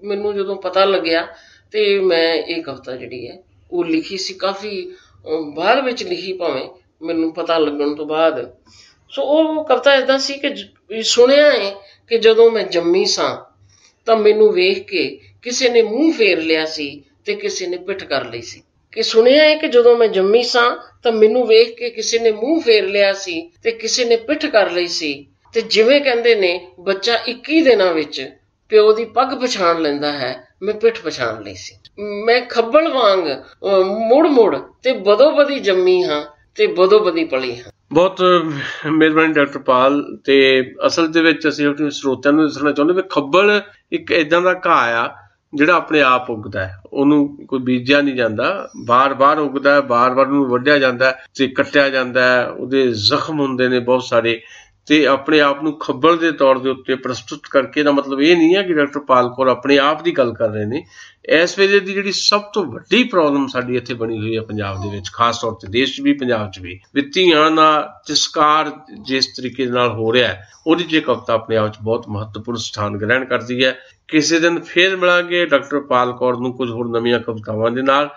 ਮੈਨੂੰ ਜਦੋਂ ਪਤਾ ਲੱਗਿਆ ਤੇ ਮੈਂ ਇਹ ਕਵਿਤਾ ਜਿਹੜੀ ਹੈ ਉਹ ਲਿਖੀ ਸੀ, ਕਾਫੀ ਬਾਅਦ ਵਿੱਚ ਲਿਖੀ ਭਾਵੇਂ ਮੈਨੂੰ ਪਤਾ ਲੱਗਣ ਤੋਂ ਬਾਅਦ। ਸੋ ਉਹ ਕਵਿਤਾ ਇੱਦਾਂ ਸੀ ਕਿ ਸੁਣਿਆ ਹੈ ਕਿ ਜਦੋਂ ਮੈਂ ਜੰਮੀ ਸਾਂ ਤਾਂ ਮੈਨੂੰ ਵੇਖ ਕੇ ਕਿਸੇ ਨੇ ਮੂੰਹ ਫੇਰ ਲਿਆ ਸੀ ਤੇ ਕਿਸੇ ਨੇ ਪਿੱਠ ਕਰ ਲਈ ਸੀ। ਕਿ ਸੁਣਿਆ ਹੈ ਕਿ ਜਦੋਂ ਮੈਂ ਜੰਮੀ ਸਾਂ ਤਾਂ ਮੈਨੂੰ ਵੇਖ ਕੇ ਕਿਸੇ ਨੇ ਮੂੰਹ ਫੇਰ ਲਿਆ ਸੀ ਤੇ ਕਿਸੇ ਨੇ ਪਿੱਠ ਕਰ ਲਈ ਸੀ। ਤੇ ਜਿਵੇਂ ਕਹਿੰਦੇ ਨੇ ਬੱਚਾ 21 ਦਿਨਾਂ ਵਿੱਚ ਪਿਓ ਦੀ ਪੱਗ ਪਛਾਣ ਲੈਂਦਾ ਹੈ, ਮੈਂ ਪਿੱਠ ਪਛਾਣ ਲਈ ਸੀ। ਮੈਂ ਖੱਬਲ ਵਾਂਗ ਮੁੜ ਮੁੜ ਤੇ ਬਦੋ ਬਦੀ ਜੰਮੀ ਹਾਂ ਤੇ ਬਦੋ ਬਦੀ ਪਲੀ ਹਾਂ। ਬਹੁਤ ਮਿਹਰਬਾਨੀ ਡਾਕਟਰ ਪਾਲ। ਤੇ ਅਸਲ ਦੇ ਵਿੱਚ ਅਸੀਂ ਆਪਣੇ ਸਰੋਤਿਆਂ ਨੂੰ ਦੱਸਣਾ ਚਾਹੁੰਦੇ ਵੀ ਖੱਬਲ ਇੱਕ ਏਦਾਂ ਦਾ ਘਾਹ ਆ ਜਿਹੜਾ ਆਪਣੇ ਆਪ ਉੱਗਦਾ ਹੈ, ਉਹਨੂੰ ਕੋਈ ਬੀਜਿਆ ਨਹੀਂ ਜਾਂਦਾ, ਬਾਰ-ਬਾਰ ਉੱਗਦਾ ਹੈ, ਬਾਰ-ਬਾਰ ਉਹਨੂੰ ਵੱਢਿਆ ਜਾਂਦਾ ਤੇ ਕੱਟਿਆ ਜਾਂਦਾ ਹੈ, ਉਹਦੇ ਜ਼ਖਮ ਹੁੰਦੇ ਨੇ ਬਹੁਤ ਸਾਰੇ ਤੇ ਆਪਣੇ ਆਪ ਨੂੰ ਖੱਬਲ ਦੇ ਤੌਰ ਦੇ ਉੱਤੇ ਪ੍ਰਸਤੁਤ ਕਰਕੇ ਦਾ ਮਤਲਬ ਇਹ ਨਹੀਂ ਹੈ ਕਿ ਡਾਕਟਰ ਪਾਲ ਕੌਰ ਆਪਣੇ ਆਪ ਦੀ ਗੱਲ ਕਰ ਰਹੇ ਨੇ। ਇਸ ਵੇਲੇ ਦੀ ਜਿਹੜੀ ਸਭ ਤੋਂ ਵੱਡੀ ਪ੍ਰੋਬਲਮ ਸਾਡੀ ਇੱਥੇ ਬਣੀ ਹੋਈ ਹੈ ਪੰਜਾਬ ਦੇ ਵਿੱਚ, ਖਾਸ ਤੌਰ ਤੇ ਦੇਸ਼ 'ਚ ਵੀ ਪੰਜਾਬ 'ਚ ਵੀ, ਧੀਆਂ ਦਾ ਤਿਸਕਾਰ ਜਿਸ ਤਰੀਕੇ ਨਾਲ ਹੋ ਰਿਹਾ ਹੈ ਉਹਦੀ ਜੇ ਕਵਿਤਾ ਆਪਣੇ ਆਪ 'ਚ ਬਹੁਤ ਮਹੱਤਵਪੂਰਨ ਸਥਾਨ ਗ੍ਰਹਿਣ ਕਰਦੀ ਹੈ। ਕਿਸੇ ਦਿਨ ਫੇਰ ਮਿਲਾਂਗੇ ਡਾਕਟਰ ਪਾਲ ਕੌਰ ਨੂੰ ਕੁਝ ਹੋਰ ਨਵੀਆਂ ਕਵਿਤਾਵਾਂ ਦੇ ਨਾਲ।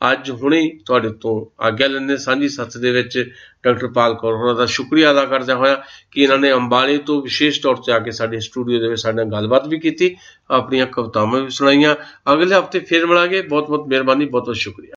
ਅੱਜ ਹੁਣੇ ਤੁਹਾਡੇ ਤੋਂ ਆਗਿਆ ਲੈਂਦੇ ਸਾਂਝੀ ਸੱਥ ਦੇ ਵਿੱਚ ਡਾਕਟਰ ਪਾਲ ਕੌਰ ਹੋਰਾਂ ਦਾ ਸ਼ੁਕਰੀਆ ਅਦਾ ਕਰਦਿਆਂ ਹੋਇਆ ਕਿ ਇਹਨਾਂ ਨੇ ਅੰਬਾਲੇ ਤੋਂ ਵਿਸ਼ੇਸ਼ ਤੌਰ 'ਤੇ ਆ ਕੇ ਸਾਡੇ ਸਟੂਡੀਓ ਦੇ ਵਿੱਚ ਸਾਡੇ ਨਾਲ ਗੱਲਬਾਤ ਵੀ ਕੀਤੀ, ਆਪਣੀਆਂ ਕਵਿਤਾਵਾਂ ਵੀ ਸੁਣਾਈਆਂ। ਅਗਲੇ ਹਫ਼ਤੇ ਫੇਰ ਮਿਲਾਂਗੇ। ਬਹੁਤ ਬਹੁਤ ਮਿਹਰਬਾਨੀ, ਬਹੁਤ ਬਹੁਤ ਸ਼ੁਕਰੀਆ।